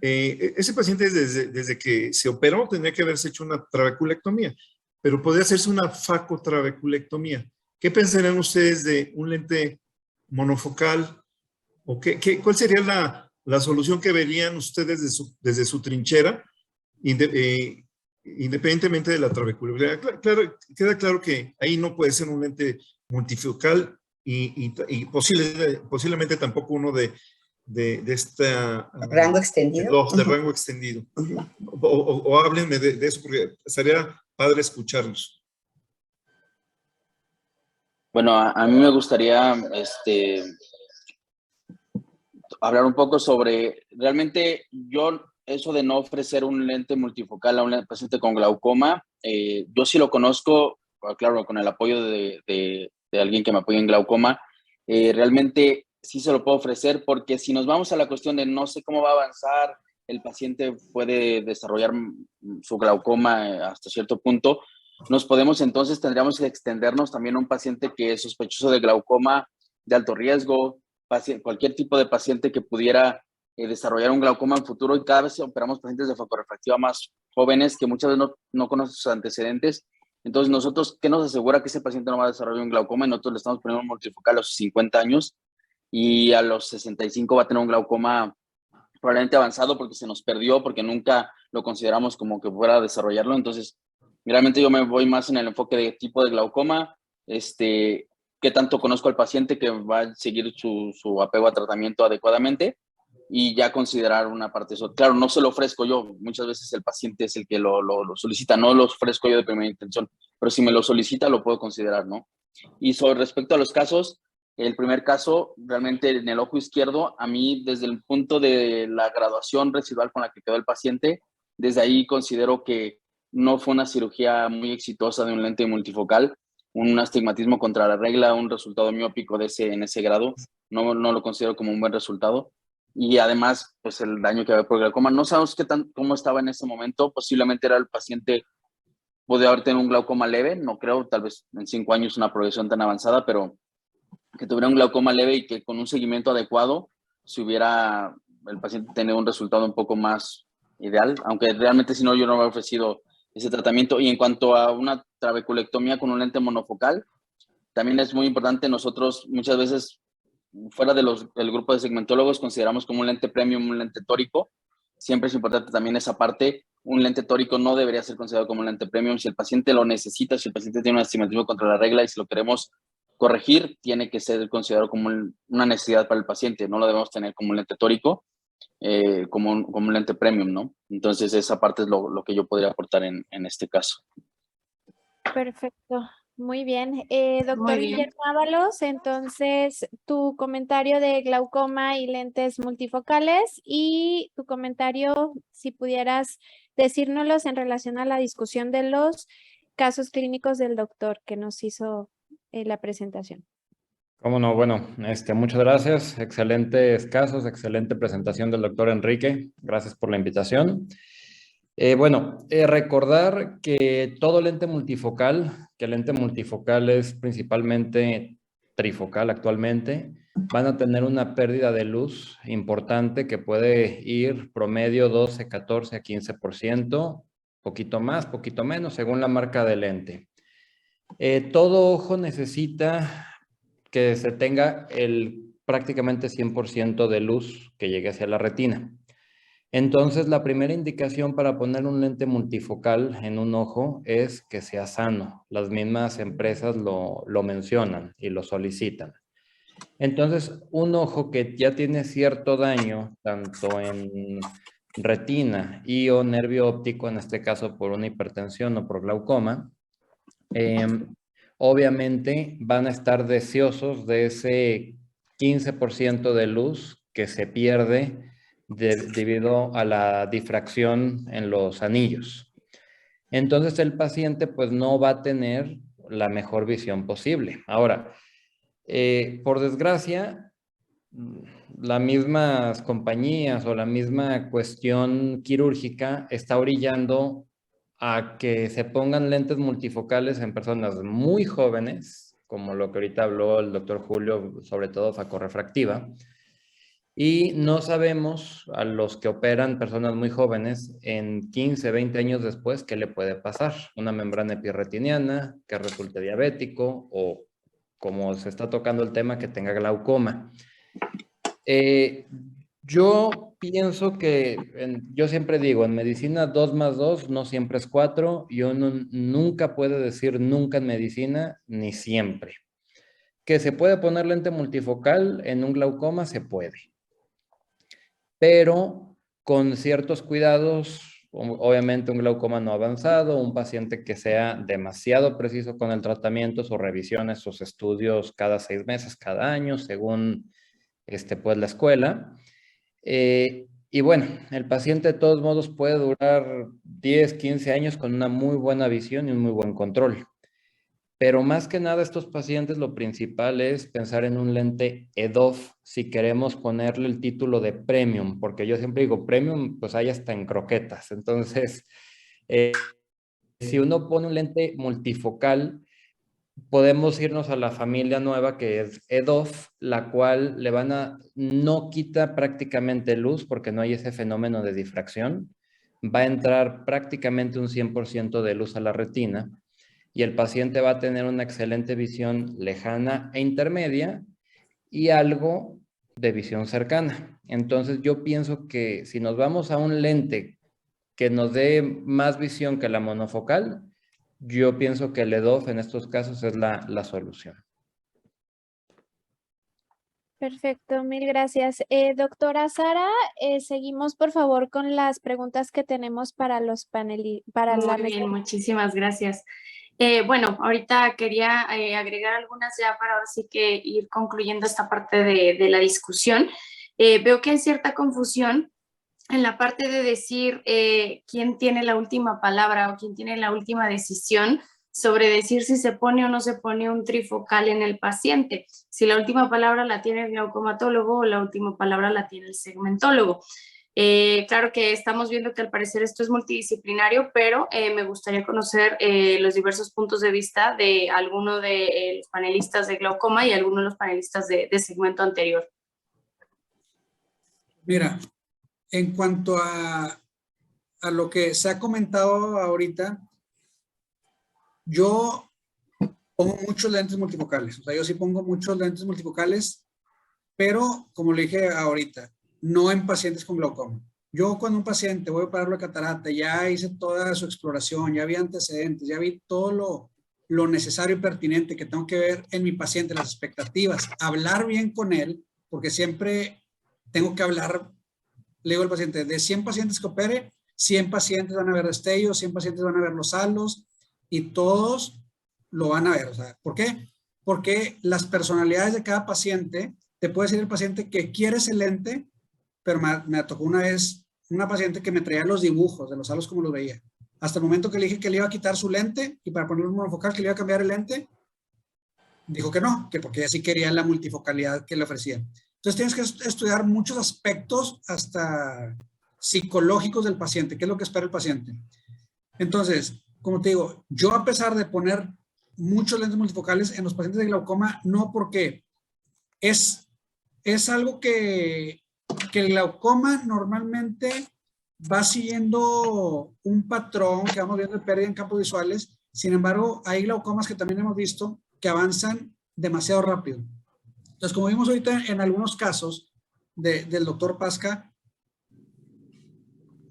ese paciente desde que se operó tendría que haberse hecho una trabeculectomía, pero podría hacerse una facotrabeculectomía. ¿Qué pensarían ustedes de un lente monofocal? ¿O cuál sería la solución que verían ustedes desde su trinchera, independientemente de la trabeculectomía? Queda claro que ahí no puede ser un lente multifocal y posiblemente tampoco uno de esta... ¿Rango extendido? De rango extendido. O háblenme de eso, porque estaría padre escucharlos. Bueno, a mí me gustaría hablar un poco sobre, realmente eso de no ofrecer un lente multifocal a un paciente con glaucoma, yo sí lo conozco, claro, con el apoyo de alguien que me apoya en glaucoma, realmente sí se lo puedo ofrecer, porque si nos vamos a la cuestión de no sé cómo va a avanzar, el paciente puede desarrollar su glaucoma hasta cierto punto, tendríamos que extendernos también a un paciente que es sospechoso de glaucoma de alto riesgo, cualquier tipo de paciente que pudiera desarrollar un glaucoma en futuro, y cada vez operamos pacientes de facorefractiva más jóvenes que muchas veces no conocen sus antecedentes. Entonces, nosotros, ¿qué nos asegura que ese paciente no va a desarrollar un glaucoma? Y nosotros le estamos poniendo un multifocal a los 50 años y a los 65 va a tener un glaucoma probablemente avanzado porque se nos perdió, porque nunca lo consideramos como que fuera a desarrollarlo. Entonces, realmente yo me voy más en el enfoque de tipo de glaucoma, qué tanto conozco al paciente que va a seguir su apego a tratamiento adecuadamente y ya considerar una parte de eso. Claro, no se lo ofrezco yo, muchas veces el paciente es el que lo solicita, no lo ofrezco yo de primera intención, pero si me lo solicita lo puedo considerar, ¿no? Y sobre respecto a los casos, el primer caso, realmente en el ojo izquierdo, a mí desde el punto de la graduación residual con la que quedó el paciente, desde ahí considero que no fue una cirugía muy exitosa de un lente multifocal, un astigmatismo contra la regla, un resultado miópico en ese grado, no lo considero como un buen resultado. Y además, pues el daño que había por glaucoma, no sabemos cómo estaba en ese momento, posiblemente era el paciente, podía haber tenido un glaucoma leve, no creo, tal vez en 5 años una progresión tan avanzada, pero que tuviera un glaucoma leve y que con un seguimiento adecuado se hubiera el paciente tenga un resultado un poco más ideal, aunque realmente si no yo no me he ofrecido ese tratamiento. Y en cuanto a una trabeculectomía con un lente monofocal, también es muy importante. Nosotros muchas veces, fuera del grupo de segmentólogos, consideramos como un lente premium, un lente tórico. Siempre es importante también esa parte. Un lente tórico no debería ser considerado como un lente premium. Si el paciente lo necesita, si el paciente tiene un astigmatismo contra la regla y si lo queremos corregir, tiene que ser considerado como una necesidad para el paciente. No lo debemos tener como un lente tórico, como un lente premium, ¿no? Entonces, esa parte es lo que yo podría aportar en este caso. Perfecto, muy bien. Doctor Muy bien. Guillermo Ábalos, entonces tu comentario de glaucoma y lentes multifocales y tu comentario, si pudieras decírnoslos en relación a la discusión de los casos clínicos del doctor que nos hizo la presentación. Cómo no, bueno, muchas gracias. Excelentes casos, excelente presentación del doctor Enrique. Gracias por la invitación. Recordar que todo lente multifocal, que el lente multifocal es principalmente trifocal actualmente, van a tener una pérdida de luz importante que puede ir promedio 12, 14 a 15%, poquito más, poquito menos, según la marca de lente. Todo ojo necesita que se tenga prácticamente 100% de luz que llegue hacia la retina. Entonces, la primera indicación para poner un lente multifocal en un ojo es que sea sano. Las mismas empresas lo mencionan y lo solicitan. Entonces, un ojo que ya tiene cierto daño, tanto en retina y o nervio óptico, en este caso por una hipertensión o por glaucoma, obviamente van a estar deseosos de ese 15% de luz que se pierde debido a la difracción en los anillos. Entonces el paciente pues no va a tener la mejor visión posible. Ahora, por desgracia, las mismas compañías o la misma cuestión quirúrgica está orillando a que se pongan lentes multifocales en personas muy jóvenes, como lo que ahorita habló el doctor Julio, sobre todo facorrefractiva, y no sabemos a los que operan personas muy jóvenes en 15, 20 años después qué le puede pasar. Una membrana epirretiniana, que resulte diabético o, como se está tocando el tema, que tenga glaucoma. Yo pienso que, yo siempre digo, en medicina 2 más 2 no siempre es 4, y uno nunca puede decir nunca en medicina, ni siempre. ¿Que se puede poner lente multifocal en un glaucoma? Se puede. Pero con ciertos cuidados, obviamente un glaucoma no avanzado, un paciente que sea demasiado preciso con el tratamiento, sus revisiones, sus estudios cada 6 meses, cada año, según pues la escuela. Y bueno, el paciente de todos modos puede durar 10, 15 años con una muy buena visión y un muy buen control. Pero más que nada estos pacientes lo principal es pensar en un lente EDOF si queremos ponerle el título de premium, porque yo siempre digo premium, pues hay hasta en croquetas. Entonces, si uno pone un lente multifocal, podemos irnos a la familia nueva que es EDOF, la cual no quita prácticamente luz porque no hay ese fenómeno de difracción. Va a entrar prácticamente un 100% de luz a la retina y el paciente va a tener una excelente visión lejana e intermedia y algo de visión cercana. Entonces yo pienso que si nos vamos a un lente que nos dé más visión que la monofocal, yo pienso que el EDOF en estos casos es la solución. Perfecto, mil gracias. Doctora Sara, seguimos por favor con las preguntas que tenemos para los panelistas. Muy bien, muchísimas gracias. Bueno, ahorita quería agregar algunas ya para ahora sí que ir concluyendo esta parte de la discusión. Veo que hay cierta confusión en la parte de decir quién tiene la última palabra o quién tiene la última decisión sobre decir si se pone o no se pone un trifocal en el paciente. Si la última palabra la tiene el glaucomatólogo o la última palabra la tiene el segmentólogo. Claro que estamos viendo que al parecer esto es multidisciplinario, pero me gustaría conocer los diversos puntos de vista de alguno de los panelistas de glaucoma y alguno de los panelistas de segmento anterior. Mira, en cuanto a lo que se ha comentado ahorita, yo pongo muchos lentes multifocales. O sea, yo sí pongo muchos lentes multifocales, pero como le dije ahorita, no en pacientes con glaucoma. Yo cuando un paciente voy a operarlo de catarata, ya hice toda su exploración, ya vi antecedentes, ya vi todo lo necesario y pertinente que tengo que ver en mi paciente, las expectativas, hablar bien con él, porque siempre tengo que hablar, le digo al paciente, de 100 pacientes que opere, 100 pacientes van a ver destellos, 100 pacientes van a ver los halos y todos lo van a ver. O sea, ¿por qué? Porque las personalidades de cada paciente, te puede decir el paciente que quiere ese lente, pero me tocó una vez una paciente que me traía los dibujos de los halos como los veía. Hasta el momento que le dije que le iba a quitar su lente y para ponerle un monofocal, que le iba a cambiar el lente, dijo que no, que porque ella sí quería la multifocalidad que le ofrecían. Entonces tienes que estudiar muchos aspectos hasta psicológicos del paciente, qué es lo que espera el paciente. Entonces, como te digo, yo a pesar de poner muchos lentes multifocales en los pacientes de glaucoma, no, porque es algo que el glaucoma normalmente va siguiendo un patrón que vamos viendo de pérdida en campos visuales. Sin embargo, hay glaucomas que también hemos visto que avanzan demasiado rápido. Entonces, como vimos ahorita en algunos casos del doctor Pasca,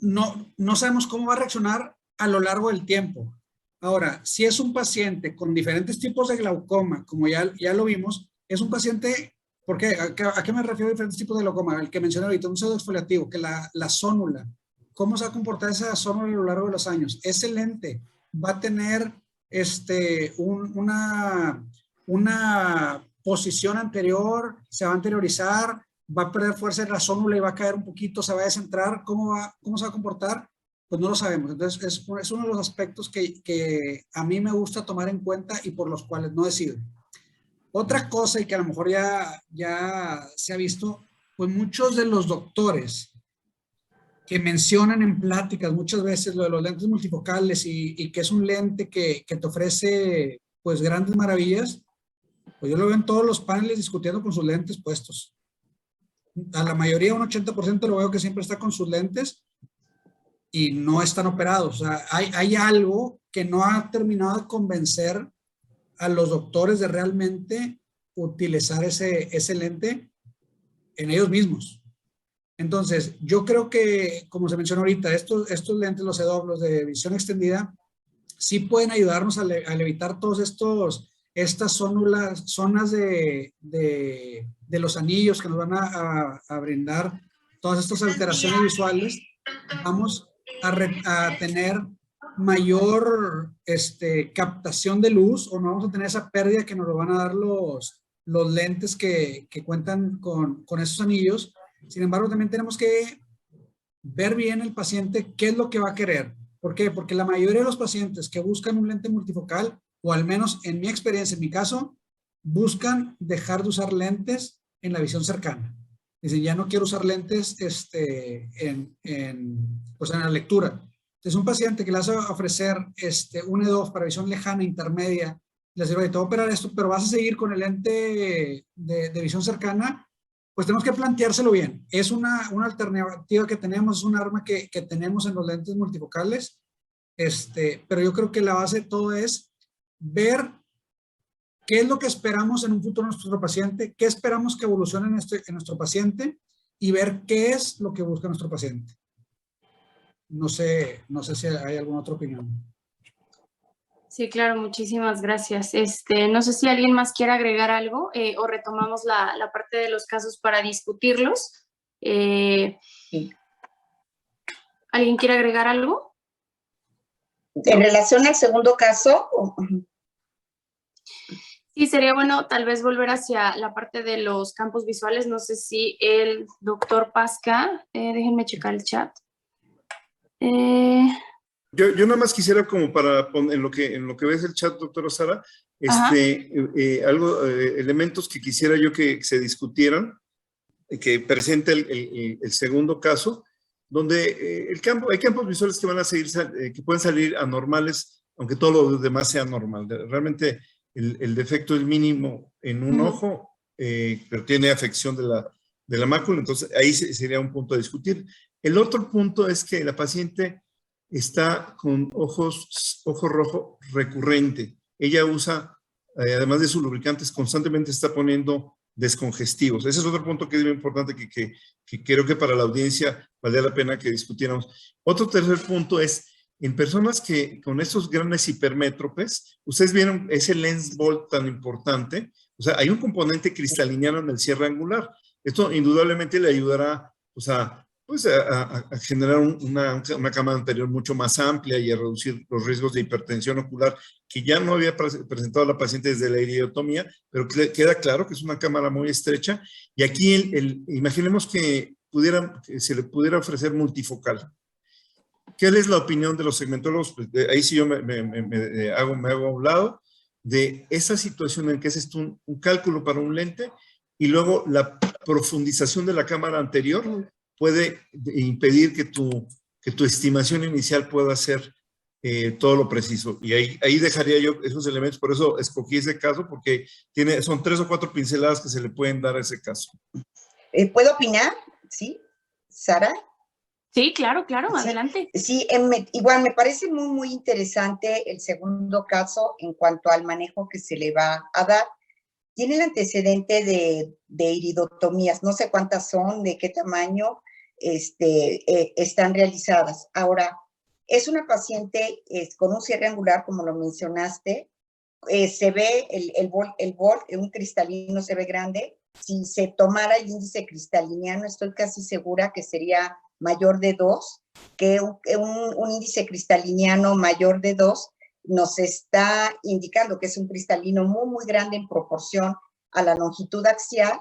no sabemos cómo va a reaccionar a lo largo del tiempo. Ahora, si es un paciente con diferentes tipos de glaucoma, como ya lo vimos, es un paciente, ¿por qué? ¿A qué me refiero a diferentes tipos de glaucoma? El que mencioné ahorita, un pseudoexfoliativo, que la zónula, ¿cómo se va a comportar esa zónula a lo largo de los años? Ese lente va a tener una posición anterior, se va a anteriorizar, va a perder fuerza en la zónula y va a caer un poquito, se va a descentrar. ¿Cómo se va a comportar? Pues no lo sabemos. Entonces es uno de los aspectos que a mí me gusta tomar en cuenta y por los cuales no decido. Otra cosa, y que a lo mejor ya se ha visto, pues muchos de los doctores que mencionan en pláticas muchas veces lo de los lentes multifocales y que es un lente que te ofrece pues grandes maravillas, pues yo lo veo en todos los paneles discutiendo con sus lentes puestos. A la mayoría, un 80% lo veo que siempre está con sus lentes y no están operados. O sea, hay algo que no ha terminado de convencer a los doctores de realmente utilizar ese lente en ellos mismos. Entonces, yo creo que, como se mencionó ahorita, estos lentes, los EDOF, los de visión extendida, sí pueden ayudarnos a evitar todos estas zonas de los anillos que nos van a brindar todas estas alteraciones visuales. Vamos a tener mayor captación de luz, o no vamos a tener esa pérdida que nos lo van a dar los lentes que cuentan con esos anillos. Sin embargo, también tenemos que ver bien el paciente qué es lo que va a querer. ¿Por qué? Porque la mayoría de los pacientes que buscan un lente multifocal, o al menos en mi experiencia, en mi caso, buscan dejar de usar lentes en la visión cercana. Dicen, ya no quiero usar lentes en la lectura. Entonces, un paciente que le hace ofrecer un EDOF para visión lejana, intermedia, le dice, oye, te voy a operar esto, pero vas a seguir con el lente de visión cercana, pues tenemos que planteárselo bien. Es una alternativa que tenemos, es un arma que tenemos en los lentes multifocales, pero yo creo que la base de todo es ver qué es lo que esperamos en un futuro en nuestro paciente, qué esperamos que evolucione en nuestro paciente y ver qué es lo que busca nuestro paciente. No sé si hay alguna otra opinión. Sí, claro, muchísimas gracias. No sé si alguien más quiere agregar algo o retomamos la parte de los casos para discutirlos. Sí. ¿Alguien quiere agregar algo? En relación al segundo caso. Sí, sería bueno tal vez volver hacia la parte de los campos visuales. No sé si el doctor Pasca, déjenme checar el chat. Yo nada más quisiera, como para poner en lo que ves el chat, doctora Sara, elementos que quisiera yo que se discutieran, que presente el segundo caso, donde hay campos visuales que van a seguir, que pueden salir anormales, aunque todo lo demás sea normal. Realmente el defecto es mínimo en un ojo, pero tiene afección de la mácula, entonces ahí sería un punto a discutir. El otro punto es que la paciente está con ojo rojo recurrente. Ella usa, además de sus lubricantes, constantemente está poniendo descongestivos. Ese es otro punto que es muy importante que creo que para la audiencia vale la pena que discutiéramos. Otro tercer punto es, en personas que con estos grandes hipermétropes, ustedes vieron ese lens bolt tan importante, o sea, hay un componente cristaliniano en el cierre angular. Esto indudablemente le ayudará, o sea, pues a generar una cámara anterior mucho más amplia y a reducir los riesgos de hipertensión ocular que ya no había presentado la paciente desde la iridotomía, pero queda claro que es una cámara muy estrecha. Y aquí, imaginemos que se le pudiera ofrecer multifocal. ¿Qué es la opinión de los segmentólogos? Pues, ahí sí yo me hago a un lado de esa situación en que haces un cálculo para un lente y luego la profundización de la cámara anterior puede impedir que tu estimación inicial pueda ser todo lo preciso. Y ahí dejaría yo esos elementos, por eso escogí ese caso, porque son 3 o 4 pinceladas que se le pueden dar a ese caso. ¿Puedo opinar? ¿Sí? ¿Sara? Sí, claro, adelante. Sí, igual me parece muy, muy interesante el segundo caso en cuanto al manejo que se le va a dar. Tiene el antecedente de iridotomías, no sé cuántas son, de qué tamaño están realizadas. Ahora, es una paciente con un cierre angular, como lo mencionaste, se ve el bol, un cristalino se ve grande. Si se tomara el índice cristaliniano, estoy casi segura que sería mayor de 2, que un índice cristaliniano mayor de 2 nos está indicando que es un cristalino muy, muy grande en proporción a la longitud axial.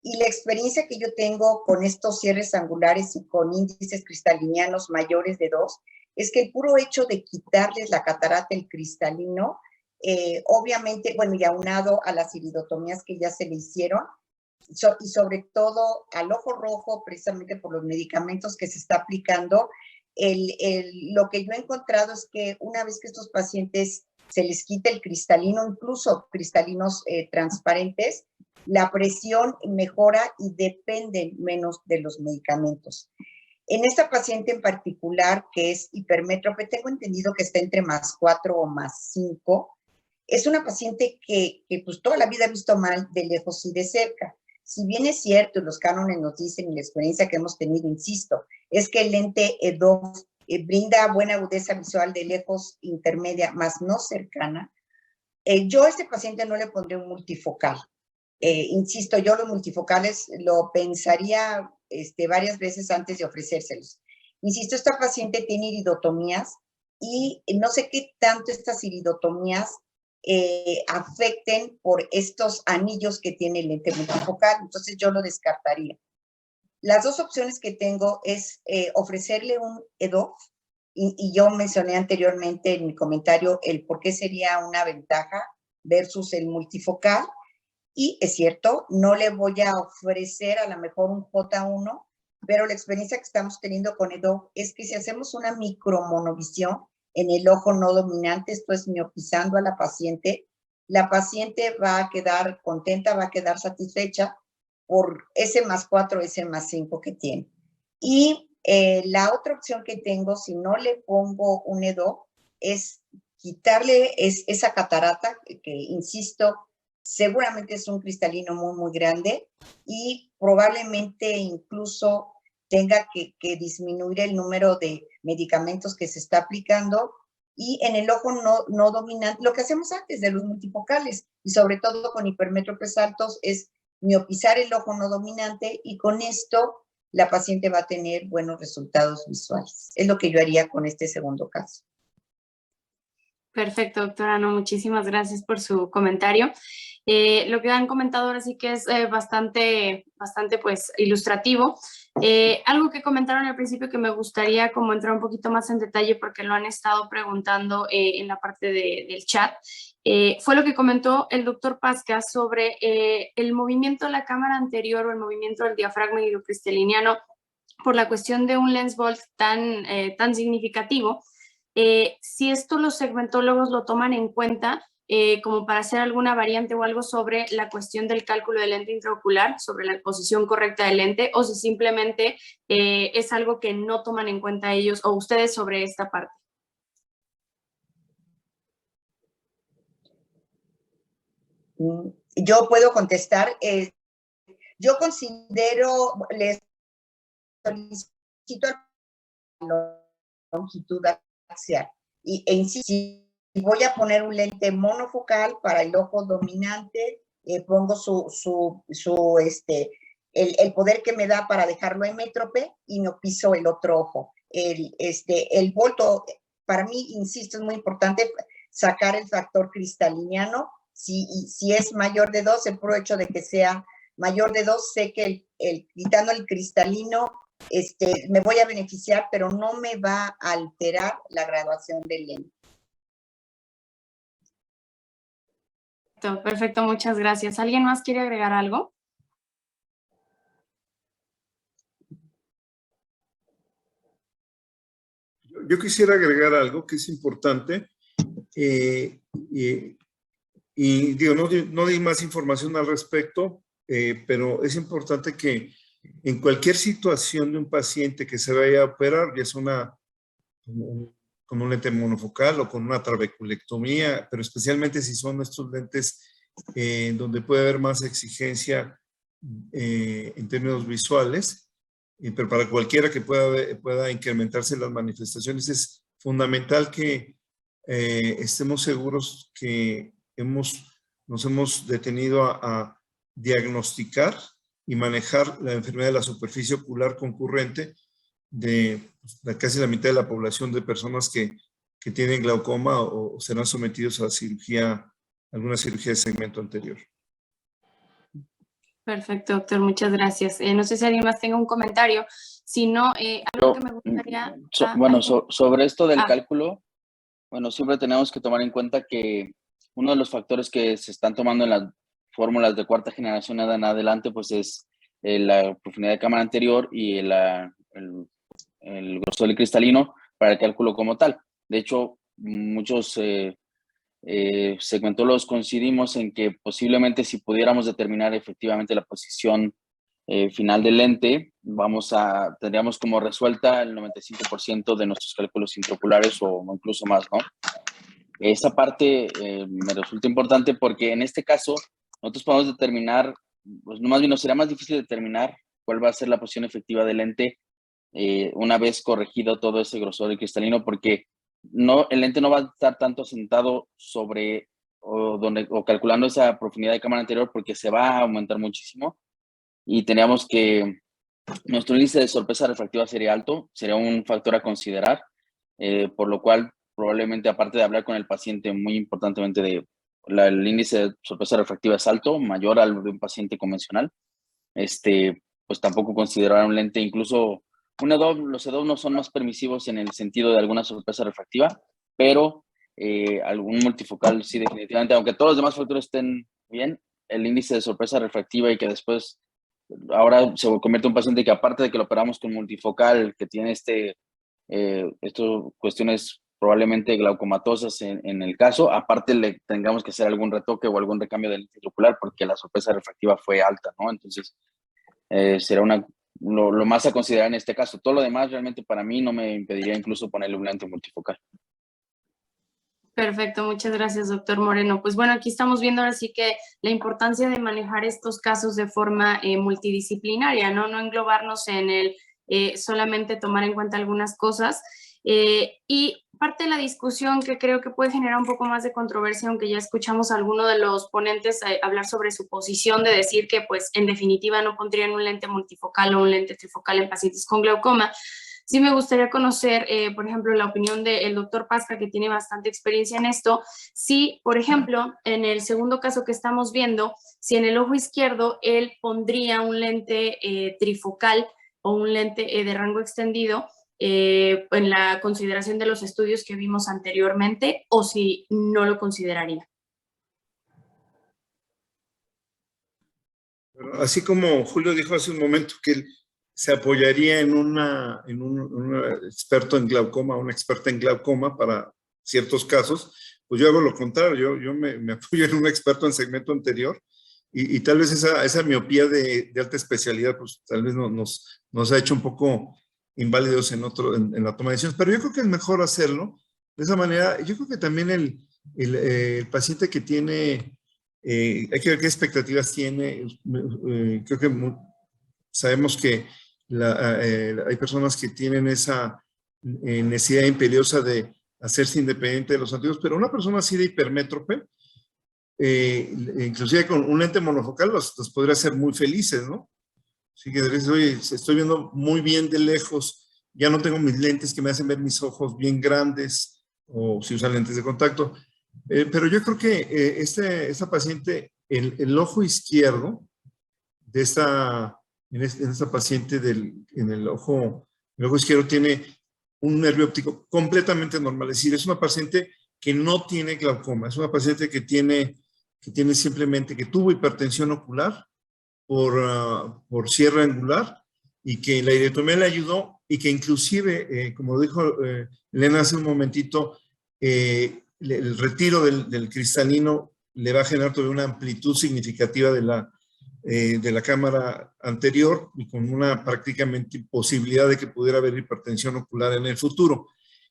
Y la experiencia que yo tengo con estos cierres angulares y con índices cristalinianos mayores de 2 es que el puro hecho de quitarles la catarata, el cristalino, obviamente, bueno, y aunado a las iridotomías que ya se le hicieron, y sobre todo al ojo rojo, precisamente por los medicamentos que se está aplicando, lo que yo he encontrado es que una vez que estos pacientes se les quita el cristalino, incluso cristalinos transparentes, la presión mejora y dependen menos de los medicamentos. En esta paciente en particular, que es hipermétrope, tengo entendido que está entre +4 o +5. Es una paciente que pues toda la vida ha visto mal de lejos y de cerca. Si bien es cierto, y los cánones nos dicen, y la experiencia que hemos tenido, insisto, es que el lente EDOF brinda buena agudeza visual de lejos, intermedia, más no cercana, yo a este paciente no le pondré un multifocal. Insisto, yo los multifocales lo pensaría varias veces antes de ofrecérselos. Insisto, esta paciente tiene iridotomías y no sé qué tanto estas iridotomías afecten por estos anillos que tiene el lente multifocal, entonces yo lo descartaría. Las dos opciones que tengo es ofrecerle un EDOF, y yo mencioné anteriormente en mi comentario el por qué sería una ventaja versus el multifocal, y es cierto, no le voy a ofrecer a lo mejor un J1, pero la experiencia que estamos teniendo con EDOF es que si hacemos una micromonovisión en el ojo no dominante, esto es miopizando a la paciente va a quedar contenta, va a quedar satisfecha por ese +4, ese +5 que tiene. Y la otra opción que tengo, si no le pongo un EDOF, es quitarle esa catarata, que insisto, seguramente es un cristalino muy, muy grande y probablemente incluso tenga que disminuir el número de medicamentos que se está aplicando, y en el ojo no dominante, lo que hacemos antes de los multifocales, y sobre todo con hipermétropes altos, es miopizar el ojo no dominante, y con esto la paciente va a tener buenos resultados visuales. Es lo que yo haría con este segundo caso. Perfecto, doctora. No, muchísimas gracias por su comentario. Lo que han comentado ahora sí que es bastante pues ilustrativo. Algo que comentaron al principio que me gustaría como entrar un poquito más en detalle porque lo han estado preguntando en la parte del chat, fue lo que comentó el doctor Pasca sobre el movimiento de la cámara anterior o el movimiento del diafragma hidrocristaliniano por la cuestión de un lens bolt tan significativo. Si esto los segmentólogos lo toman en cuenta como para hacer alguna variante o algo sobre la cuestión del cálculo del lente intraocular, sobre la posición correcta del lente, o si simplemente es algo que no toman en cuenta ellos o ustedes sobre esta parte. Yo puedo contestar. Yo considero, les solicito la longitud axial e insisto, si voy a poner un lente monofocal para el ojo dominante, pongo el poder que me da para dejarlo emétrope y no piso el otro ojo. El volto, para mí, insisto, es muy importante sacar el factor cristaliniano. Si es mayor de 2, el puro hecho de que sea mayor de 2, sé que quitando el cristalino, me voy a beneficiar, pero no me va a alterar la graduación del lente. Perfecto, muchas gracias. ¿Alguien más quiere agregar algo? Yo quisiera agregar algo que es importante. Y digo, no di más información al respecto, pero es importante que en cualquier situación de un paciente que se vaya a operar, ya es con un lente monofocal o con una trabeculectomía, pero especialmente si son estos lentes donde puede haber más exigencia en términos visuales, pero para cualquiera que pueda incrementarse las manifestaciones, es fundamental que estemos seguros que nos hemos detenido a diagnosticar y manejar la enfermedad de la superficie ocular concurrente de casi la mitad de la población de personas que tienen glaucoma o serán sometidos a alguna cirugía de segmento anterior. Perfecto, doctor, muchas gracias. No sé si alguien más tenga un comentario. Si no, algo que me gustaría... Sobre esto del cálculo, bueno, siempre tenemos que tomar en cuenta que uno de los factores que se están tomando en las fórmulas de cuarta generación en adelante, pues es la profundidad de cámara anterior y el grosor del cristalino para el cálculo como tal. De hecho, muchos segmentólogos coincidimos en que posiblemente si pudiéramos determinar efectivamente la posición final del lente, tendríamos como resuelta el 95% de nuestros cálculos intraoculares o incluso más, ¿no? Esa parte me resulta importante porque en este caso nosotros podemos determinar, pues más bien nos será más difícil determinar cuál va a ser la posición efectiva del lente una vez corregido todo ese grosor cristalino, porque el lente no va a estar tanto asentado sobre o calculando esa profundidad de cámara anterior, porque se va a aumentar muchísimo y teníamos que nuestro índice de sorpresa refractiva sería alto, sería un factor a considerar, por lo cual probablemente, aparte de hablar con el paciente muy importantemente el índice de sorpresa refractiva es alto, mayor al de un paciente convencional, pues tampoco considerar un lente, incluso los EDOF no son más permisivos en el sentido de alguna sorpresa refractiva, pero algún multifocal sí definitivamente, aunque todos los demás factores estén bien, el índice de sorpresa refractiva y que después ahora se convierte en un paciente que aparte de que lo operamos con multifocal, que tiene cuestiones probablemente glaucomatosas en el caso, aparte le tengamos que hacer algún retoque o algún recambio del lente ocular porque la sorpresa refractiva fue alta, ¿no? Entonces, será lo más a considerar en este caso. Todo lo demás realmente para mí no me impediría incluso ponerle un lente multifocal. Perfecto, muchas gracias, doctor Moreno. Pues bueno, aquí estamos viendo ahora sí que la importancia de manejar estos casos de forma multidisciplinaria, ¿no? No englobarnos en solamente tomar en cuenta algunas cosas. Y parte de la discusión que creo que puede generar un poco más de controversia, aunque ya escuchamos a alguno de los ponentes hablar sobre su posición de decir que pues en definitiva no pondrían un lente multifocal o un lente trifocal en pacientes con glaucoma. Sí me gustaría conocer, por ejemplo, la opinión del doctor Pasca, que tiene bastante experiencia en esto. Si, por ejemplo, en el segundo caso que estamos viendo, si en el ojo izquierdo él pondría un lente trifocal o un lente de rango extendido, en la consideración de los estudios que vimos anteriormente, o si no lo consideraría. Así como Julio dijo hace un momento que él se apoyaría en un experto en glaucoma, una experta en glaucoma para ciertos casos, pues yo hago lo contrario, yo me apoyo en un experto en segmento anterior y tal vez esa miopía de alta especialidad, pues tal vez nos ha hecho un poco inválidos en la toma de decisiones, pero yo creo que es mejor hacerlo de esa manera. Yo creo que también el paciente que tiene, hay que ver qué expectativas tiene. Creo que sabemos que hay personas que tienen esa necesidad imperiosa de hacerse independiente de los anteojos, pero una persona así de hipermétrope, inclusive con un lente monofocal, los podría hacer muy felices, ¿no? Así que dices, oye, estoy viendo muy bien de lejos, ya no tengo mis lentes que me hacen ver mis ojos bien grandes, o si usan lentes de contacto. Pero yo creo que esta paciente, el ojo izquierdo de en esta paciente en el ojo izquierdo tiene un nervio óptico completamente normal. Es decir, es una paciente que no tiene glaucoma, es una paciente que tiene simplemente, que tuvo hipertensión ocular por cierre angular y que la iridotomía le ayudó y que inclusive, como dijo Elena hace un momentito, el retiro del cristalino le va a generar todavía una amplitud significativa de la cámara anterior y con una prácticamente posibilidad de que pudiera haber hipertensión ocular en el futuro.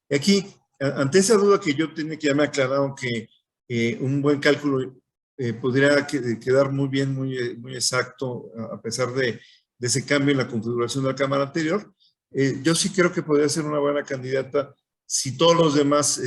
Y aquí, ante esa duda que yo tenía, que ya me aclararon que un buen cálculo podría quedar muy bien, muy exacto, a pesar de ese cambio en la configuración de la cámara anterior, yo sí creo que podría ser una buena candidata si todos los demás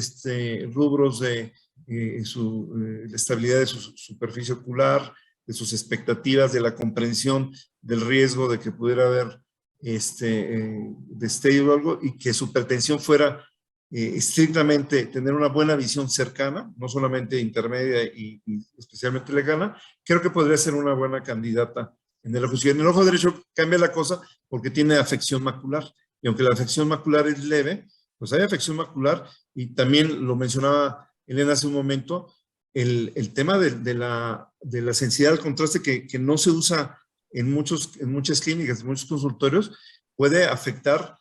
rubros de la estabilidad de su superficie ocular, de sus expectativas, de la comprensión del riesgo de que pudiera haber destello o algo, y que su hipertensión fuera estrictamente tener una buena visión cercana, no solamente intermedia y especialmente lejana, creo que podría ser una buena candidata en el ojo izquierdo. En el ojo derecho cambia la cosa porque tiene afección macular, y aunque la afección macular es leve, pues hay afección macular, y también lo mencionaba Elena hace un momento, el tema de la sensibilidad al contraste que no se usa en muchas clínicas, en muchos consultorios, puede afectar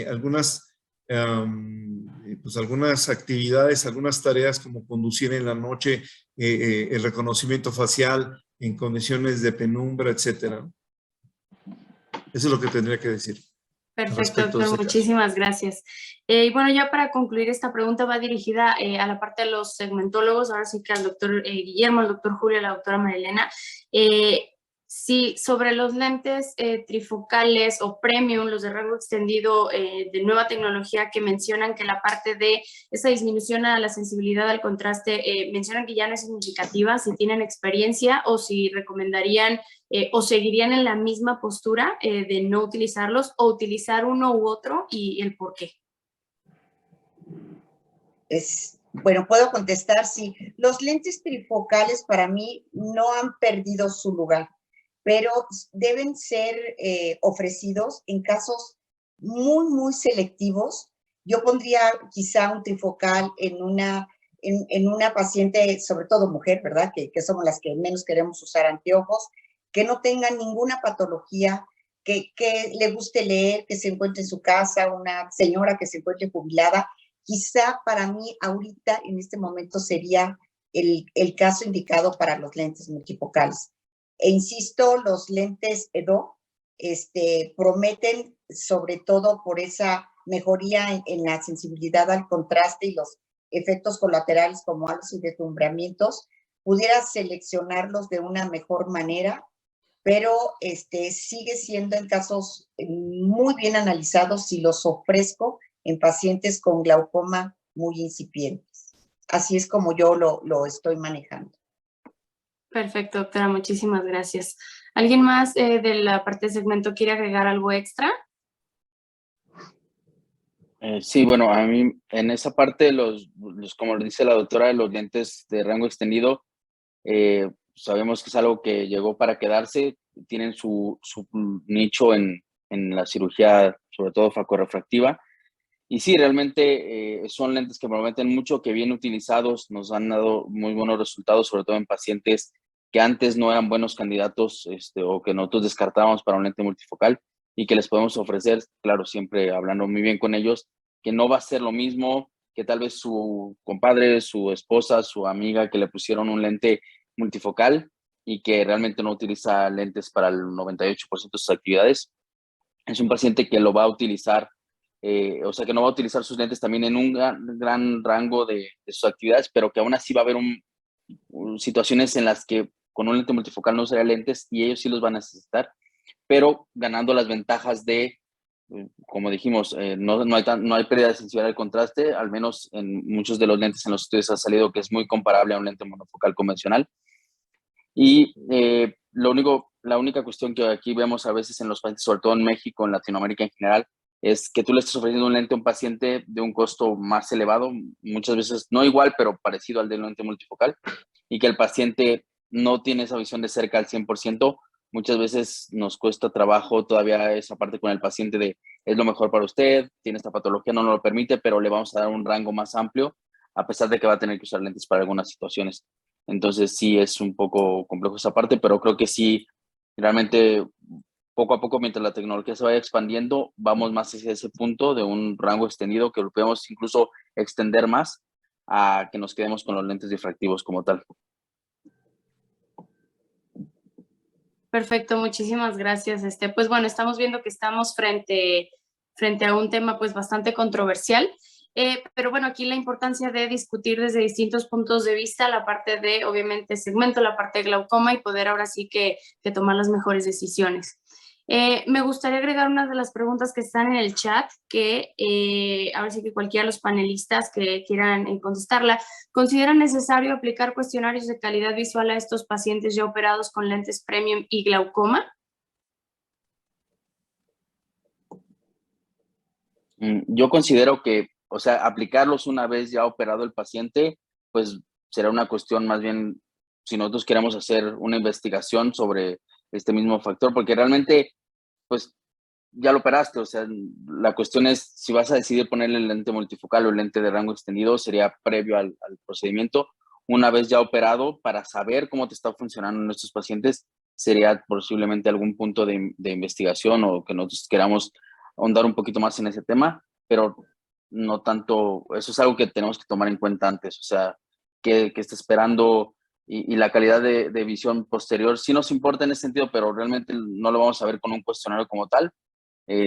algunas actividades, algunas tareas como conducir en la noche, el reconocimiento facial en condiciones de penumbra, etcétera. Eso es lo que tendría que decir. Perfecto, doctor, muchísimas gracias. Y bueno, ya para concluir, esta pregunta va dirigida a la parte de los segmentólogos, ahora sí que al doctor Guillermo, al doctor Julio, a la doctora Marilena. Sí, sobre los lentes trifocales o premium, los de rango extendido de nueva tecnología, que mencionan que la parte de esa disminución a la sensibilidad al contraste, mencionan que ya no es significativa, si tienen experiencia o si recomendarían o seguirían en la misma postura de no utilizarlos, o utilizar uno u otro, y el por qué. Bueno, puedo contestar, sí. Los lentes trifocales para mí no han perdido su lugar, pero deben ser ofrecidos en casos muy, muy selectivos. Yo pondría quizá un trifocal en una paciente, sobre todo mujer, ¿verdad? Que somos las que menos queremos usar anteojos, que no tenga ninguna patología, que le guste leer, que se encuentre en su casa, una señora que se encuentre jubilada. Quizá para mí ahorita, en este momento, sería el caso indicado para los lentes multifocales. E insisto, los lentes EDO prometen, sobre todo por esa mejoría en la sensibilidad al contraste y los efectos colaterales como halos y deslumbramientos. Pudiera seleccionarlos de una mejor manera, pero sigue siendo en casos muy bien analizados si los ofrezco en pacientes con glaucoma muy incipientes. Así es como yo lo estoy manejando. Perfecto, doctora, muchísimas gracias. ¿Alguien más de la parte de segmento quiere agregar algo extra? Sí, bueno, a mí en esa parte, como dice la doctora, de los lentes de rango extendido, sabemos que es algo que llegó para quedarse, tienen su nicho en la cirugía, sobre todo facorefractiva. Y sí, realmente son lentes que prometen mucho, que bien utilizados nos han dado muy buenos resultados, sobre todo en pacientes que antes no eran buenos candidatos o que nosotros descartábamos para un lente multifocal, y que les podemos ofrecer, claro, siempre hablando muy bien con ellos, que no va a ser lo mismo que tal vez su compadre, su esposa, su amiga que le pusieron un lente multifocal y que realmente no utiliza lentes para el 98% de sus actividades. Es un paciente que lo va a utilizar, o sea, que no va a utilizar sus lentes también en un gran rango de sus actividades, pero que aún así va a haber situaciones en las que con un lente multifocal no usaría lentes y ellos sí los van a necesitar, pero ganando las ventajas de, como dijimos, no hay pérdida de sensibilidad al contraste, al menos en muchos de los lentes en los estudios ha salido que es muy comparable a un lente monofocal convencional. Y la única cuestión que aquí vemos a veces en los pacientes, sobre todo en México, en Latinoamérica en general, es que tú le estás ofreciendo un lente a un paciente de un costo más elevado, muchas veces no igual, pero parecido al del lente multifocal, y que el paciente no tiene esa visión de cerca al 100%. Muchas veces nos cuesta trabajo todavía esa parte con el paciente de es lo mejor para usted, tiene esta patología, no nos lo permite, pero le vamos a dar un rango más amplio, a pesar de que va a tener que usar lentes para algunas situaciones. Entonces sí es un poco complejo esa parte, pero creo que sí, realmente poco a poco, mientras la tecnología se vaya expandiendo, vamos más hacia ese punto de un rango extendido que lo podemos incluso extender más a que nos quedemos con los lentes difractivos como tal. Perfecto, muchísimas gracias. Pues bueno, estamos viendo que estamos frente a un tema pues bastante controversial, pero bueno, aquí la importancia de discutir desde distintos puntos de vista la parte de, obviamente, segmento, la parte de glaucoma y poder ahora sí que tomar las mejores decisiones. Me gustaría agregar una de las preguntas que están en el chat, que ahora sí que cualquiera de los panelistas que quieran contestarla. ¿Consideran necesario aplicar cuestionarios de calidad visual a estos pacientes ya operados con lentes premium y glaucoma? Yo considero que, o sea, aplicarlos una vez ya operado el paciente, pues será una cuestión más bien, si nosotros queremos hacer una investigación sobre este mismo factor, porque realmente, pues, ya lo operaste, o sea, la cuestión es si vas a decidir ponerle el lente multifocal o el lente de rango extendido, sería previo al procedimiento. Una vez ya operado, para saber cómo te está funcionando en nuestros pacientes, sería posiblemente algún punto de investigación o que nosotros queramos ahondar un poquito más en ese tema, pero no tanto, eso es algo que tenemos que tomar en cuenta antes, o sea, que está esperando y la calidad de visión posterior sí nos importa en ese sentido, pero realmente no lo vamos a ver con un cuestionario como tal,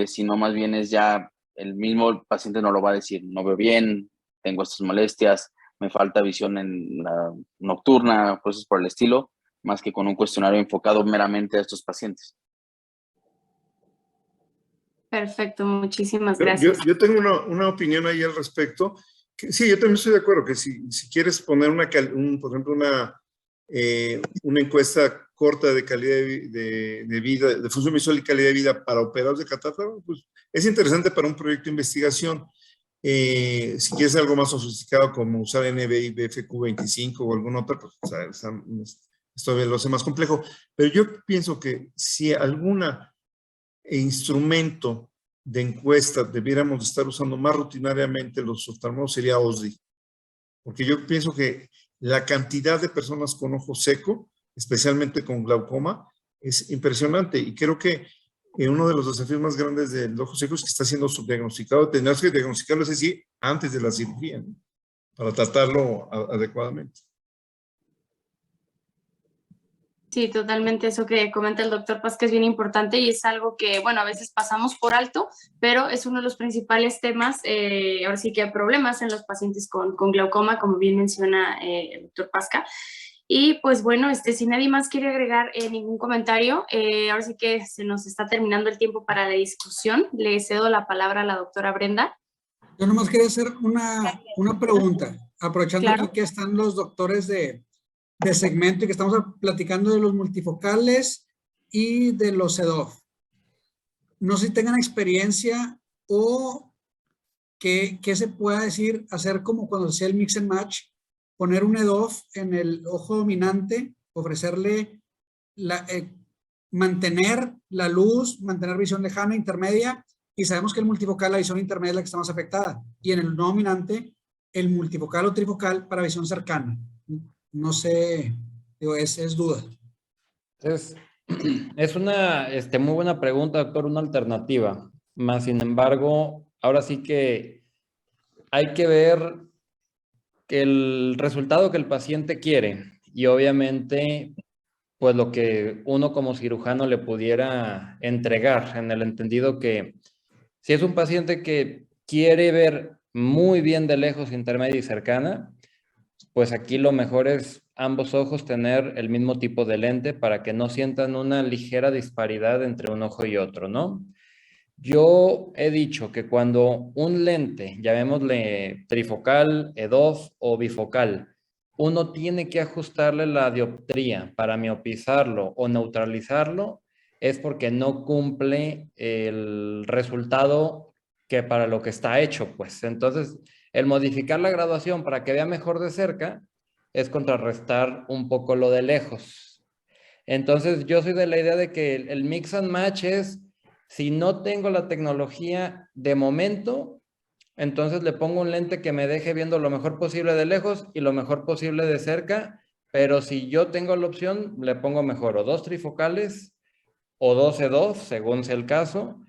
sino más bien es ya el mismo paciente nos lo va a decir, no veo bien, tengo estas molestias, me falta visión en la nocturna, cosas por el estilo, más que con un cuestionario enfocado meramente a estos pacientes. Perfecto, muchísimas gracias. Yo tengo una opinión ahí al respecto. Que, sí, yo también estoy de acuerdo que si quieres poner por ejemplo, una encuesta corta de calidad de vida, de función visual y calidad de vida para operados de catarata, pues es interesante para un proyecto de investigación. Si quieres algo más sofisticado como usar NBI, BFQ25 o alguna otra, pues esto lo hace más complejo. Pero yo pienso que si alguna instrumento de encuesta debiéramos estar usando más rutinariamente los oftalmólogos sería OSDI. Porque yo pienso que la cantidad de personas con ojo seco, especialmente con glaucoma, es impresionante. Y creo que uno de los desafíos más grandes del ojo seco es que está siendo subdiagnosticado. Tendrás que diagnosticarlo, es decir, antes de la cirugía, ¿no? Para tratarlo adecuadamente. Sí, totalmente eso que comenta el doctor Paz, que es bien importante y es algo que, bueno, a veces pasamos por alto, pero es uno de los principales temas, ahora sí que hay problemas en los pacientes con glaucoma, como bien menciona el doctor Pasca. Y pues bueno, si nadie más quiere agregar ningún comentario, ahora sí que se nos está terminando el tiempo para la discusión. Le cedo la palabra a la doctora Brenda. Yo nomás quería hacer una pregunta, aprovechando Claro. aquí que están los doctores de segmento y que estamos platicando de los multifocales y de los EDOF. No sé si tengan experiencia o qué se pueda decir, hacer como cuando se hacía el mix and match, poner un EDOF en el ojo dominante, ofrecerle, mantener la luz, mantener visión lejana, intermedia, y sabemos que el multifocal, la visión intermedia es la que está más afectada, y en el no dominante, el multifocal o trifocal para visión cercana. No sé, digo, es duda. Es una muy buena pregunta, doctor, una alternativa. Más sin embargo, ahora sí que hay que ver el resultado que el paciente quiere y obviamente pues lo que uno como cirujano le pudiera entregar, en el entendido que si es un paciente que quiere ver muy bien de lejos, intermedia y cercana, pues aquí lo mejor es ambos ojos tener el mismo tipo de lente para que no sientan una ligera disparidad entre un ojo y otro, ¿no? Yo he dicho que cuando un lente, llamémosle trifocal, EDOF o bifocal, uno tiene que ajustarle la dioptría para miopizarlo o neutralizarlo, es porque no cumple el resultado que para lo que está hecho, pues. Entonces, el modificar la graduación para que vea mejor de cerca es contrarrestar un poco lo de lejos. Entonces, yo soy de la idea de que el mix and match es, si no tengo la tecnología de momento, entonces le pongo un lente que me deje viendo lo mejor posible de lejos y lo mejor posible de cerca, pero si yo tengo la opción, le pongo mejor o 2 trifocales o 2 E2, según sea el caso,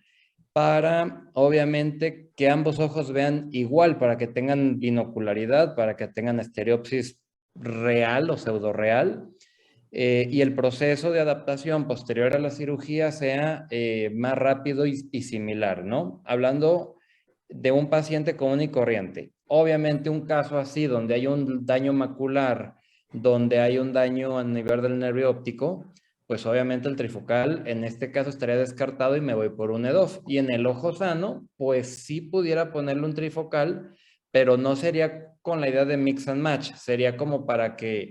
para obviamente que ambos ojos vean igual, para que tengan binocularidad, para que tengan estereopsis real o pseudo real. Y el proceso de adaptación posterior a la cirugía sea más rápido y similar, ¿no? Hablando de un paciente común y corriente. Obviamente un caso así donde hay un daño macular, donde hay un daño a nivel del nervio óptico, pues obviamente el trifocal en este caso estaría descartado y me voy por un EDOF. Y en el ojo sano, pues sí pudiera ponerle un trifocal, pero no sería con la idea de mix and match, sería como para que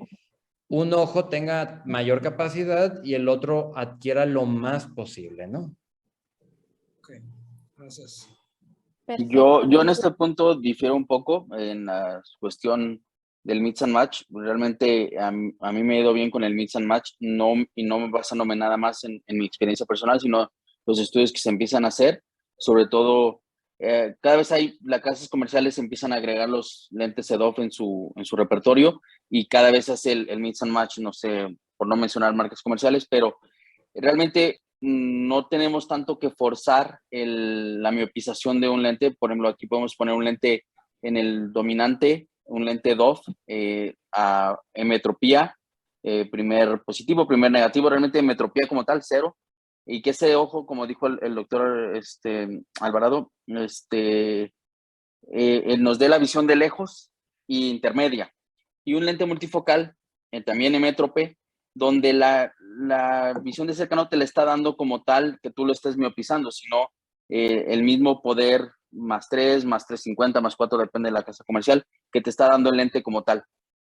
un ojo tenga mayor capacidad y el otro adquiera lo más posible, ¿no? Ok, gracias. Perfecto. Yo en este punto difiero un poco en la cuestión del mix and match. Realmente a mí me ha ido bien con el mix and match, no, y no basándome nada más en mi experiencia personal, sino los estudios que se empiezan a hacer. Sobre todo, cada vez las casas comerciales empiezan a agregar los lentes EDOF en su repertorio y cada vez hace el mix and match, no sé, por no mencionar marcas comerciales, pero realmente no tenemos tanto que forzar la miopización de un lente. Por ejemplo, aquí podemos poner un lente en el dominante, un lente DOF a hemetropía, primer positivo, primer negativo, realmente hemetropía como tal, 0. Y que ese ojo, como dijo el doctor Alvarado, nos dé la visión de lejos e intermedia. Y un lente multifocal, también hemétrope, donde la visión de cerca no te la está dando como tal que tú lo estés miopizando, sino el mismo poder +3, +350, +4, depende de la casa comercial, que te está dando el lente como tal.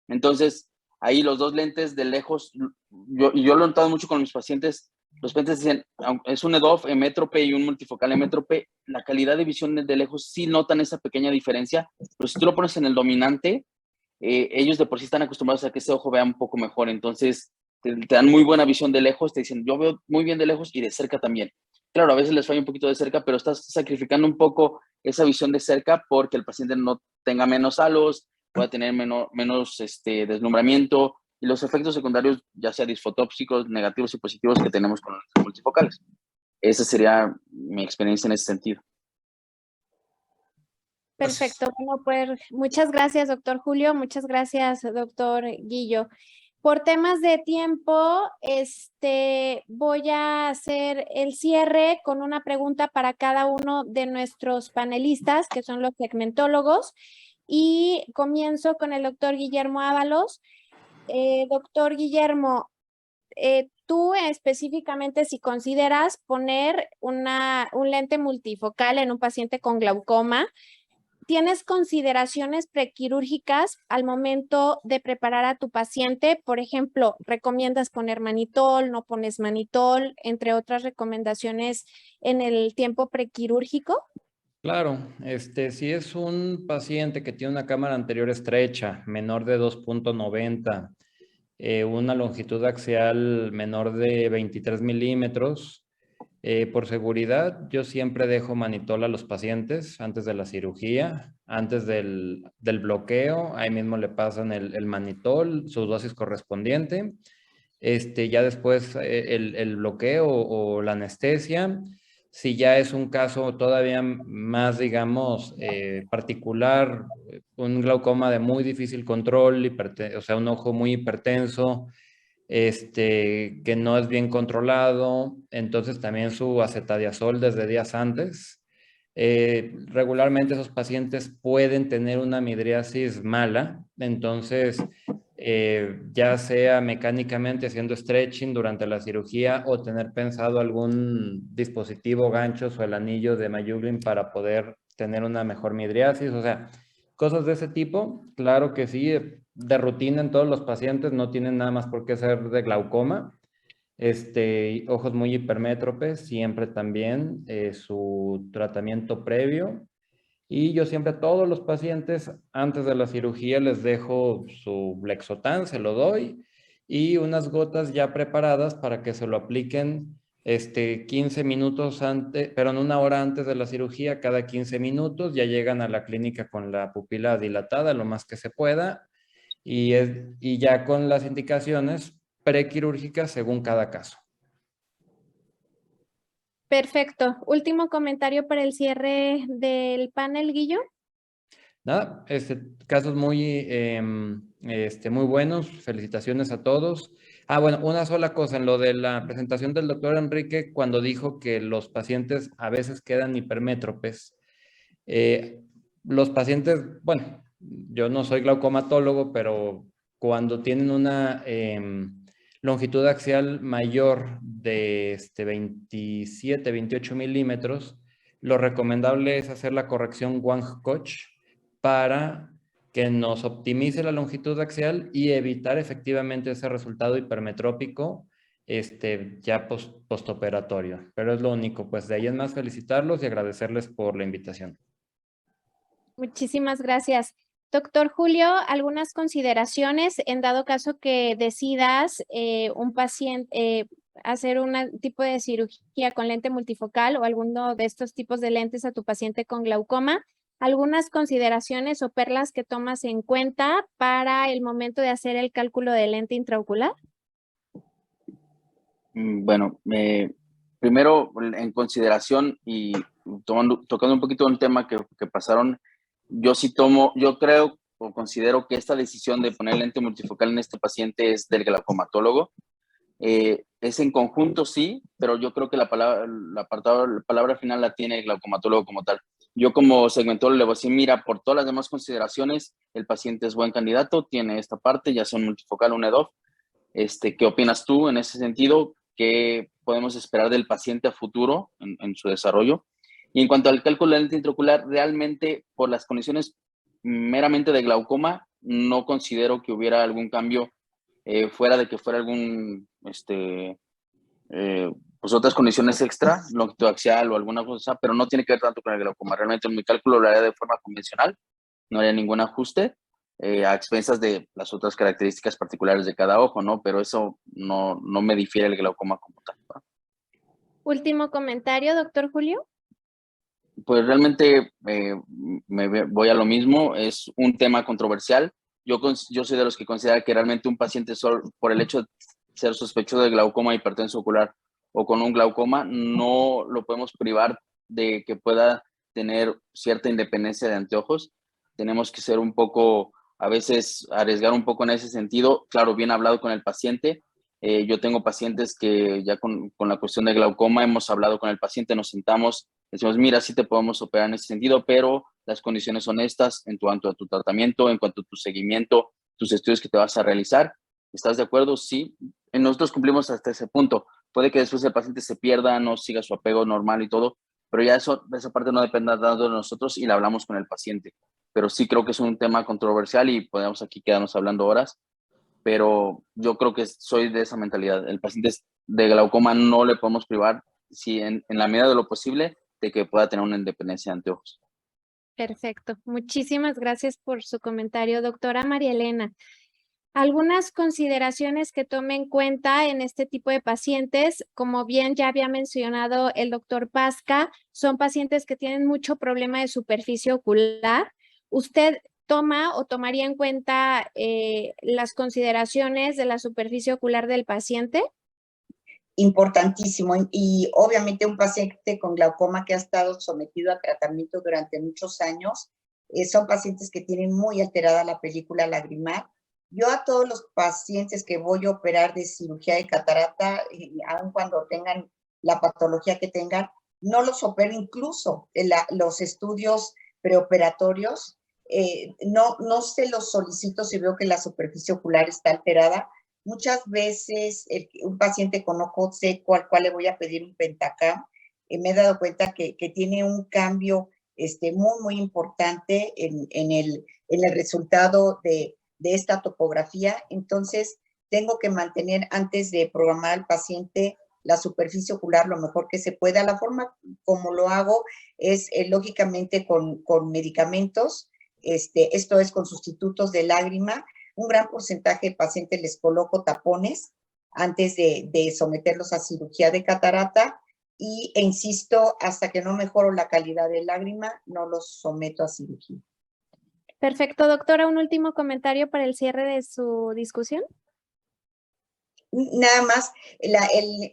Entonces, ahí los dos lentes de lejos, yo lo he notado mucho con mis pacientes, los pacientes dicen, es un EDOF hemétrope y un multifocal hemétrope, la calidad de visión de lejos sí notan esa pequeña diferencia, pero si tú lo pones en el dominante, ellos de por sí están acostumbrados a que ese ojo vea un poco mejor, entonces te dan muy buena visión de lejos, te dicen, yo veo muy bien de lejos y de cerca también. Claro, a veces les falla un poquito de cerca, pero estás sacrificando un poco esa visión de cerca porque el paciente no tenga menos halos, pueda tener menos deslumbramiento y los efectos secundarios, ya sea disfotópsicos, negativos y positivos que tenemos con los multifocales. Esa sería mi experiencia en ese sentido. Perfecto. Bueno, pues muchas gracias, doctor Julio. Muchas gracias, doctor Guillo. Por temas de tiempo, voy a hacer el cierre con una pregunta para cada uno de nuestros panelistas, que son los segmentólogos. Y comienzo con el doctor Guillermo Ábalos. Doctor Guillermo, tú específicamente si consideras poner un lente multifocal en un paciente con glaucoma, ¿tienes consideraciones prequirúrgicas al momento de preparar a tu paciente? Por ejemplo, ¿recomiendas poner manitol, no pones manitol, entre otras recomendaciones en el tiempo prequirúrgico? Claro, si es un paciente que tiene una cámara anterior estrecha, menor de 2.90, una longitud axial menor de 23 milímetros, por seguridad, yo siempre dejo manitol a los pacientes antes de la cirugía, antes del bloqueo, ahí mismo le pasan el manitol, su dosis correspondiente. Ya después el bloqueo o la anestesia, Si ya es un caso todavía más, digamos, particular, un glaucoma de muy difícil control, o sea, un ojo muy hipertenso, que no es bien controlado, entonces también su acetadiazol desde días antes. Regularmente esos pacientes pueden tener una midriasis mala, entonces ya sea mecánicamente haciendo stretching durante la cirugía o tener pensado algún dispositivo, ganchos o el anillo de Mayugin para poder tener una mejor midriasis, o sea, cosas de ese tipo, claro que sí, de rutina en todos los pacientes, no tienen nada más por qué ser de glaucoma. Ojos muy hipermétropes, siempre también su tratamiento previo. Y yo siempre a todos los pacientes, antes de la cirugía, les dejo su Lexotan, se lo doy, y unas gotas ya preparadas para que se lo apliquen 15 minutos antes, pero en una hora antes de la cirugía, cada 15 minutos, ya llegan a la clínica con la pupila dilatada lo más que se pueda, y ya con las indicaciones prequirúrgicas según cada caso. Perfecto. Último comentario para el cierre del panel, Guillo. Nada, casos muy, muy buenos. Felicitaciones a todos. Bueno, una sola cosa, en lo de la presentación del doctor Enrique, cuando dijo que los pacientes a veces quedan hipermétropes. Los pacientes, bueno, yo no soy glaucomatólogo, pero cuando tienen una longitud axial mayor de 27, 28 milímetros, lo recomendable es hacer la corrección Wang-Koch para que nos optimice la longitud axial y evitar efectivamente ese resultado hipermetrópico ya postoperatorio. Pero es lo único, pues de ahí en más felicitarlos y agradecerles por la invitación. Muchísimas gracias. Doctor Julio, algunas consideraciones en dado caso que decidas un paciente hacer un tipo de cirugía con lente multifocal o alguno de estos tipos de lentes a tu paciente con glaucoma. ¿Algunas consideraciones o perlas que tomas en cuenta para el momento de hacer el cálculo de lente intraocular? Bueno, primero en consideración y tocando un poquito un tema que pasaron, yo creo o considero que esta decisión de poner lente multifocal en este paciente es del glaucomatólogo. Es en conjunto, sí, pero yo creo que la palabra final la tiene el glaucomatólogo como tal. Yo como segmentólogo le voy a decir, mira, por todas las demás consideraciones, el paciente es buen candidato, tiene esta parte, ya sea un multifocal, un EDOF. ¿Qué opinas tú en ese sentido? ¿Qué podemos esperar del paciente a futuro en su desarrollo? Y en cuanto al cálculo de lente intraocular, realmente por las condiciones meramente de glaucoma, no considero que hubiera algún cambio fuera de que fuera algún, pues otras condiciones extra, longitud axial o alguna cosa, pero no tiene que ver tanto con el glaucoma. Realmente en mi cálculo lo haría de forma convencional, no haría ningún ajuste a expensas de las otras características particulares de cada ojo, ¿no? Pero eso no me difiere el glaucoma como tal, ¿no? Último comentario, doctor Julio. Pues realmente me voy a lo mismo, es un tema controversial. Yo soy de los que considera que realmente un paciente solo por el hecho de ser sospechoso de glaucoma hipertenso ocular o con un glaucoma, no lo podemos privar de que pueda tener cierta independencia de anteojos. Tenemos que ser un poco, a veces arriesgar un poco en ese sentido. Claro, bien hablado con el paciente. Yo tengo pacientes que ya con la cuestión de glaucoma hemos hablado con el paciente, nos sentamos, decimos, mira, sí te podemos operar en ese sentido, pero las condiciones son estas en cuanto a tu tratamiento, en cuanto a tu seguimiento, tus estudios que te vas a realizar. ¿Estás de acuerdo? Sí. Nosotros cumplimos hasta ese punto. Puede que después el paciente se pierda, no siga su apego normal y todo, pero ya esa parte no depende tanto de nosotros y la hablamos con el paciente. Pero sí creo que es un tema controversial y podemos aquí quedarnos hablando horas, pero yo creo que soy de esa mentalidad. El paciente de glaucoma no le podemos privar, si en la medida de lo posible, de que pueda tener una independencia de anteojos. Perfecto. Muchísimas gracias por su comentario, doctora María Elena. Algunas consideraciones que tome en cuenta en este tipo de pacientes, como bien ya había mencionado el doctor Pasca, son pacientes que tienen mucho problema de superficie ocular. ¿Usted toma o tomaría en cuenta las consideraciones de la superficie ocular del paciente? importantísimo. Y obviamente un paciente con glaucoma que ha estado sometido a tratamiento durante muchos años, son pacientes que tienen muy alterada la película lagrimal. Yo a todos los pacientes que voy a operar de cirugía de catarata, aun cuando tengan la patología que tengan, no los opero, incluso los estudios preoperatorios, no se los solicito si veo que la superficie ocular está alterada. Muchas veces un paciente con ojo seco al cual le voy a pedir un Pentacam, me he dado cuenta que tiene un cambio muy, muy importante en el resultado de esta topografía. Entonces, tengo que mantener, antes de programar al paciente, la superficie ocular lo mejor que se pueda. La forma como lo hago es, lógicamente, con medicamentos. Esto es con sustitutos de lágrima. Un gran porcentaje de pacientes les coloco tapones antes de someterlos a cirugía de catarata e insisto, hasta que no mejoro la calidad de lágrima, no los someto a cirugía. Perfecto, doctora. ¿Un último comentario para el cierre de su discusión? Nada más,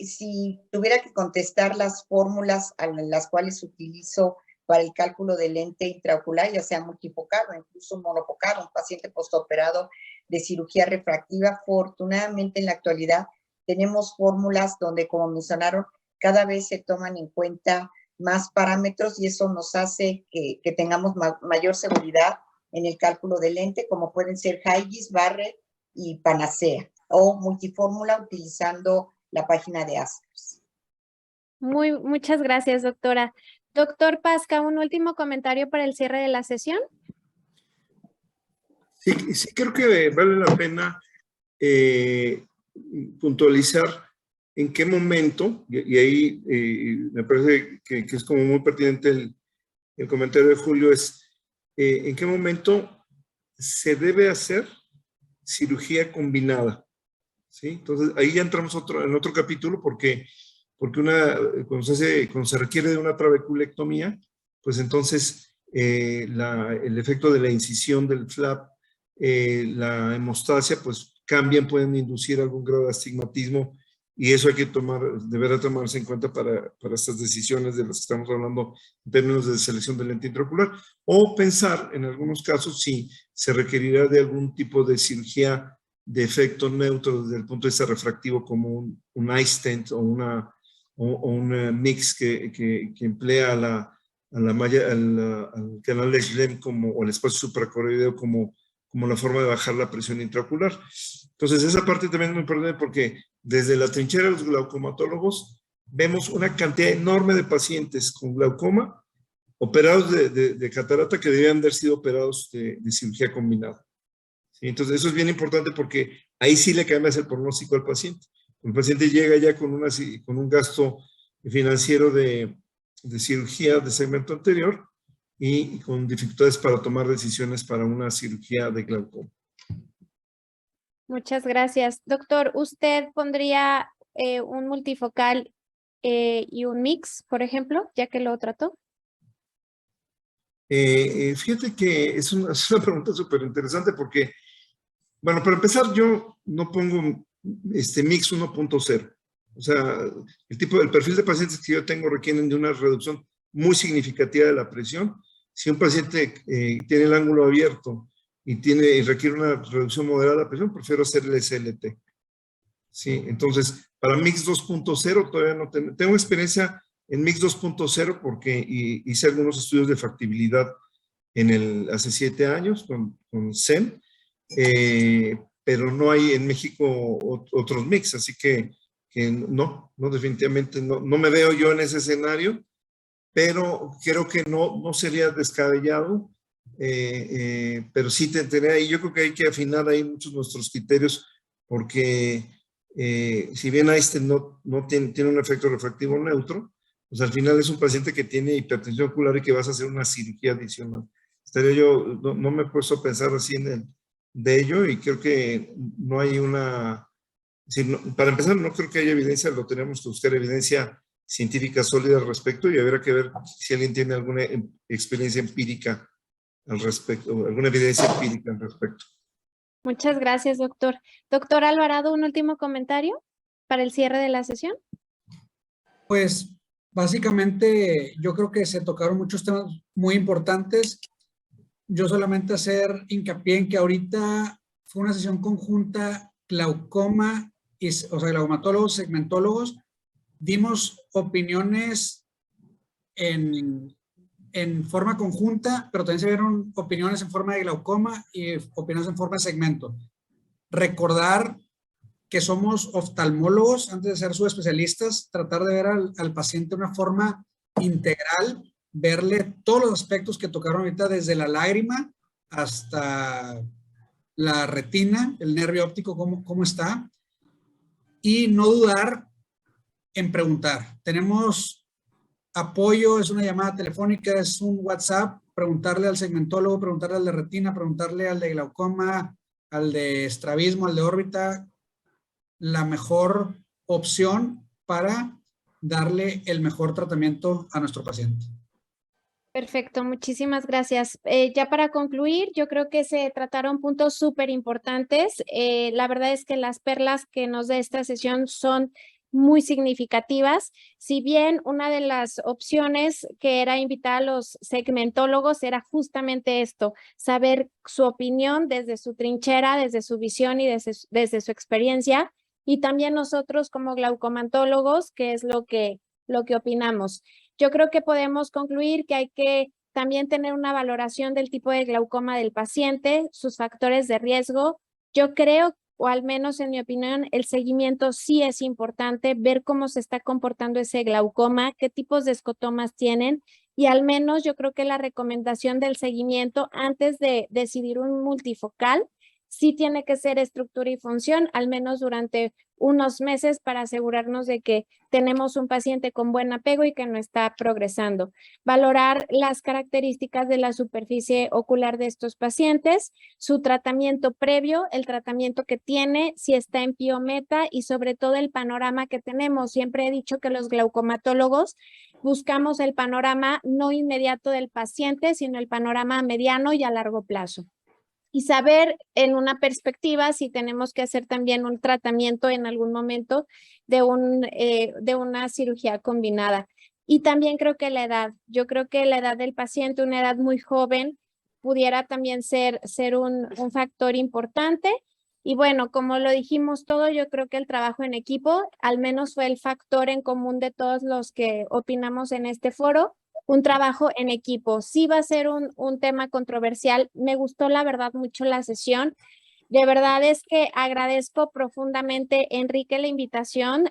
si tuviera que contestar las fórmulas a las cuales utilizo para el cálculo del lente intraocular, ya sea multifocal o incluso monofocal, un paciente postoperado de cirugía refractiva, afortunadamente en la actualidad tenemos fórmulas donde, como mencionaron, cada vez se toman en cuenta más parámetros y eso nos hace que tengamos mayor seguridad en el cálculo del lente, como pueden ser Hygis, Barrett y Panacea, o multifórmula utilizando la página de ASCRS. Muchas gracias, doctora. Doctor Pasca, ¿un último comentario para el cierre de la sesión? Sí, creo que vale la pena puntualizar en qué momento, y ahí me parece que es como muy pertinente el comentario de Julio, es en qué momento se debe hacer cirugía combinada. ¿Sí? Entonces, ahí ya entramos en otro capítulo porque cuando se requiere de una trabeculectomía, pues entonces el efecto de la incisión del flap, la hemostasia, pues cambian, pueden inducir algún grado de astigmatismo y eso hay que deberá tomarse en cuenta para estas decisiones de las que estamos hablando en términos de selección de lente intraocular, o pensar en algunos casos si se requerirá de algún tipo de cirugía de efecto neutro desde el punto de vista refractivo, como un iStent o un mix que emplea al canal de Schlemm o el espacio supracoroideo como la forma de bajar la presión intraocular. Entonces, esa parte también es muy importante porque desde la trinchera de los glaucomatólogos vemos una cantidad enorme de pacientes con glaucoma operados de catarata que debían haber sido operados de cirugía combinada. ¿Sí? Entonces, eso es bien importante porque ahí sí le cambias el pronóstico al paciente. El paciente llega ya con un gasto financiero de cirugía de segmento anterior y con dificultades para tomar decisiones para una cirugía de glaucoma. Muchas gracias. Doctor, ¿usted pondría un multifocal y un mix, por ejemplo, ya que lo trató? Fíjate que es una pregunta súper interesante porque, bueno, para empezar, yo no pongo mix 1.0. O sea, el perfil de pacientes que yo tengo requieren de una reducción muy significativa de la presión. Si un paciente tiene el ángulo abierto y requiere una reducción moderada de la presión, prefiero hacer el SLT. Sí, entonces, para mix 2.0 todavía no tengo experiencia en mix 2.0 porque hice algunos estudios de factibilidad hace 7 años con SEM, pero no hay en México otros mix, así que no, definitivamente no me veo yo en ese escenario, pero creo que no sería descabellado, pero sí tendría ahí, yo creo que hay que afinar ahí muchos nuestros criterios, porque si bien Einstein no tiene un efecto refractivo neutro, pues al final es un paciente que tiene hipertensión ocular y que vas a hacer una cirugía adicional. No me he puesto a pensar así de ello y creo que no hay para empezar, no creo que haya evidencia, lo tenemos que buscar evidencia científica sólida al respecto y habrá que ver si alguien tiene alguna experiencia empírica al respecto, alguna evidencia empírica al respecto. Muchas gracias, doctor. Doctor Alvarado, ¿un último comentario para el cierre de la sesión? Pues básicamente yo creo que se tocaron muchos temas muy importantes. Yo solamente hacer hincapié en que ahorita fue una sesión conjunta, glaucoma, o sea, glaucomatólogos, segmentólogos, dimos opiniones en forma conjunta, pero también se vieron opiniones en forma de glaucoma y opiniones en forma de segmento. Recordar que somos oftalmólogos antes de ser subespecialistas, tratar de ver al paciente de una forma integral, verle todos los aspectos que tocaron ahorita, desde la lágrima hasta la retina, el nervio óptico, cómo está, y no dudar en preguntar. Tenemos apoyo, es una llamada telefónica, es un WhatsApp, preguntarle al segmentólogo, preguntarle al de retina, preguntarle al de glaucoma, al de estrabismo, al de órbita, la mejor opción para darle el mejor tratamiento a nuestro paciente. Perfecto, muchísimas gracias. Ya para concluir, yo creo que se trataron puntos súper importantes. La verdad es que las perlas que nos da esta sesión son muy significativas. Si bien una de las opciones que era invitar a los segmentólogos era justamente esto, saber su opinión desde su trinchera, desde su visión y desde su experiencia, y también nosotros como glaucomatólogos, qué es lo que opinamos. Yo creo que podemos concluir que hay que también tener una valoración del tipo de glaucoma del paciente, sus factores de riesgo. Yo creo, o al menos en mi opinión, el seguimiento sí es importante, ver cómo se está comportando ese glaucoma, qué tipos de escotomas tienen, y al menos yo creo que la recomendación del seguimiento antes de decidir un multifocal sí tiene que ser estructura y función, al menos durante unos meses, para asegurarnos de que tenemos un paciente con buen apego y que no está progresando. Valorar las características de la superficie ocular de estos pacientes, su tratamiento previo, el tratamiento que tiene, si está en piometa, y sobre todo el panorama que tenemos. Siempre he dicho que los glaucomatólogos buscamos el panorama no inmediato del paciente, sino el panorama mediano y a largo plazo. Y saber en una perspectiva si tenemos que hacer también un tratamiento en algún momento de una cirugía combinada. Y también creo que la edad, yo creo que la edad del paciente, una edad muy joven, pudiera también ser un factor importante. Y bueno, como lo dijimos todo, yo creo que el trabajo en equipo al menos fue el factor en común de todos los que opinamos en este foro. Un trabajo en equipo. Sí va a ser un tema controversial. Me gustó, la verdad, mucho la sesión. De verdad es que agradezco profundamente, Enrique, la invitación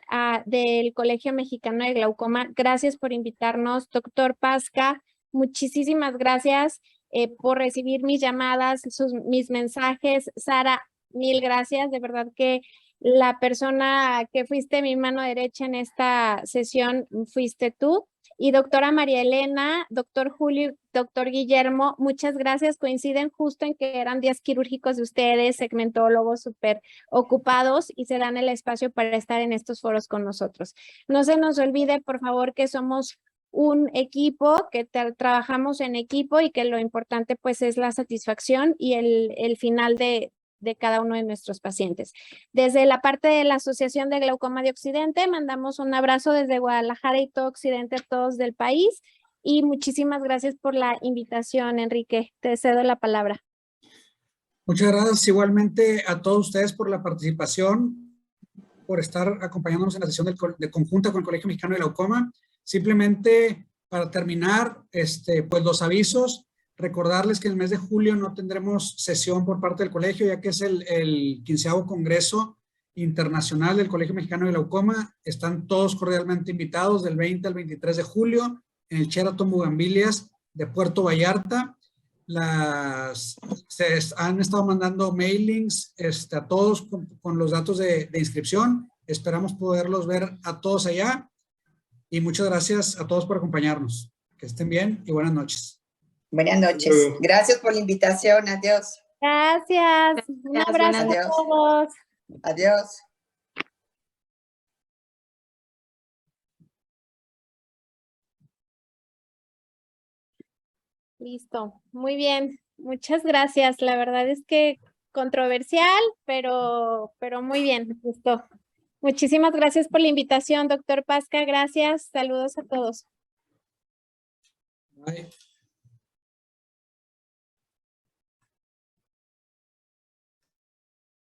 del Colegio Mexicano de Glaucoma. Gracias por invitarnos. Doctor Pasca, muchísimas gracias por recibir mis llamadas, mis mensajes. Sara, mil gracias. De verdad que la persona que fuiste mi mano derecha en esta sesión fuiste tú. Y doctora María Elena, doctor Julio, doctor Guillermo, muchas gracias. Coinciden justo en que eran días quirúrgicos de ustedes, segmentólogos súper ocupados, y se dan el espacio para estar en estos foros con nosotros. No se nos olvide, por favor, que somos un equipo, que trabajamos en equipo, y que lo importante pues es la satisfacción y el final de cada uno de nuestros pacientes. Desde la parte de la Asociación de Glaucoma de Occidente, mandamos un abrazo desde Guadalajara y todo Occidente, a todos del país, y muchísimas gracias por la invitación, Enrique. Te cedo la palabra. Muchas gracias igualmente a todos ustedes por la participación, por estar acompañándonos en la sesión de conjunta con el Colegio Mexicano de Glaucoma. Simplemente para terminar, pues los avisos. Recordarles que en el mes de julio no tendremos sesión por parte del colegio, ya que es el 15º Congreso Internacional del Colegio Mexicano de Glaucoma. Están todos cordialmente invitados del 20 al 23 de julio en el Sheraton Bugambilias de Puerto Vallarta. Se han estado mandando mailings a todos con los datos de inscripción. Esperamos poderlos ver a todos allá. Y muchas gracias a todos por acompañarnos. Que estén bien y buenas noches. Buenas noches. Gracias por la invitación. Adiós. Gracias. Un abrazo a todos. Adiós. Listo. Muy bien. Muchas gracias. La verdad es que controversial, pero muy bien. Me gustó. Muchísimas gracias por la invitación, doctor Pasca. Gracias. Saludos a todos. Bye.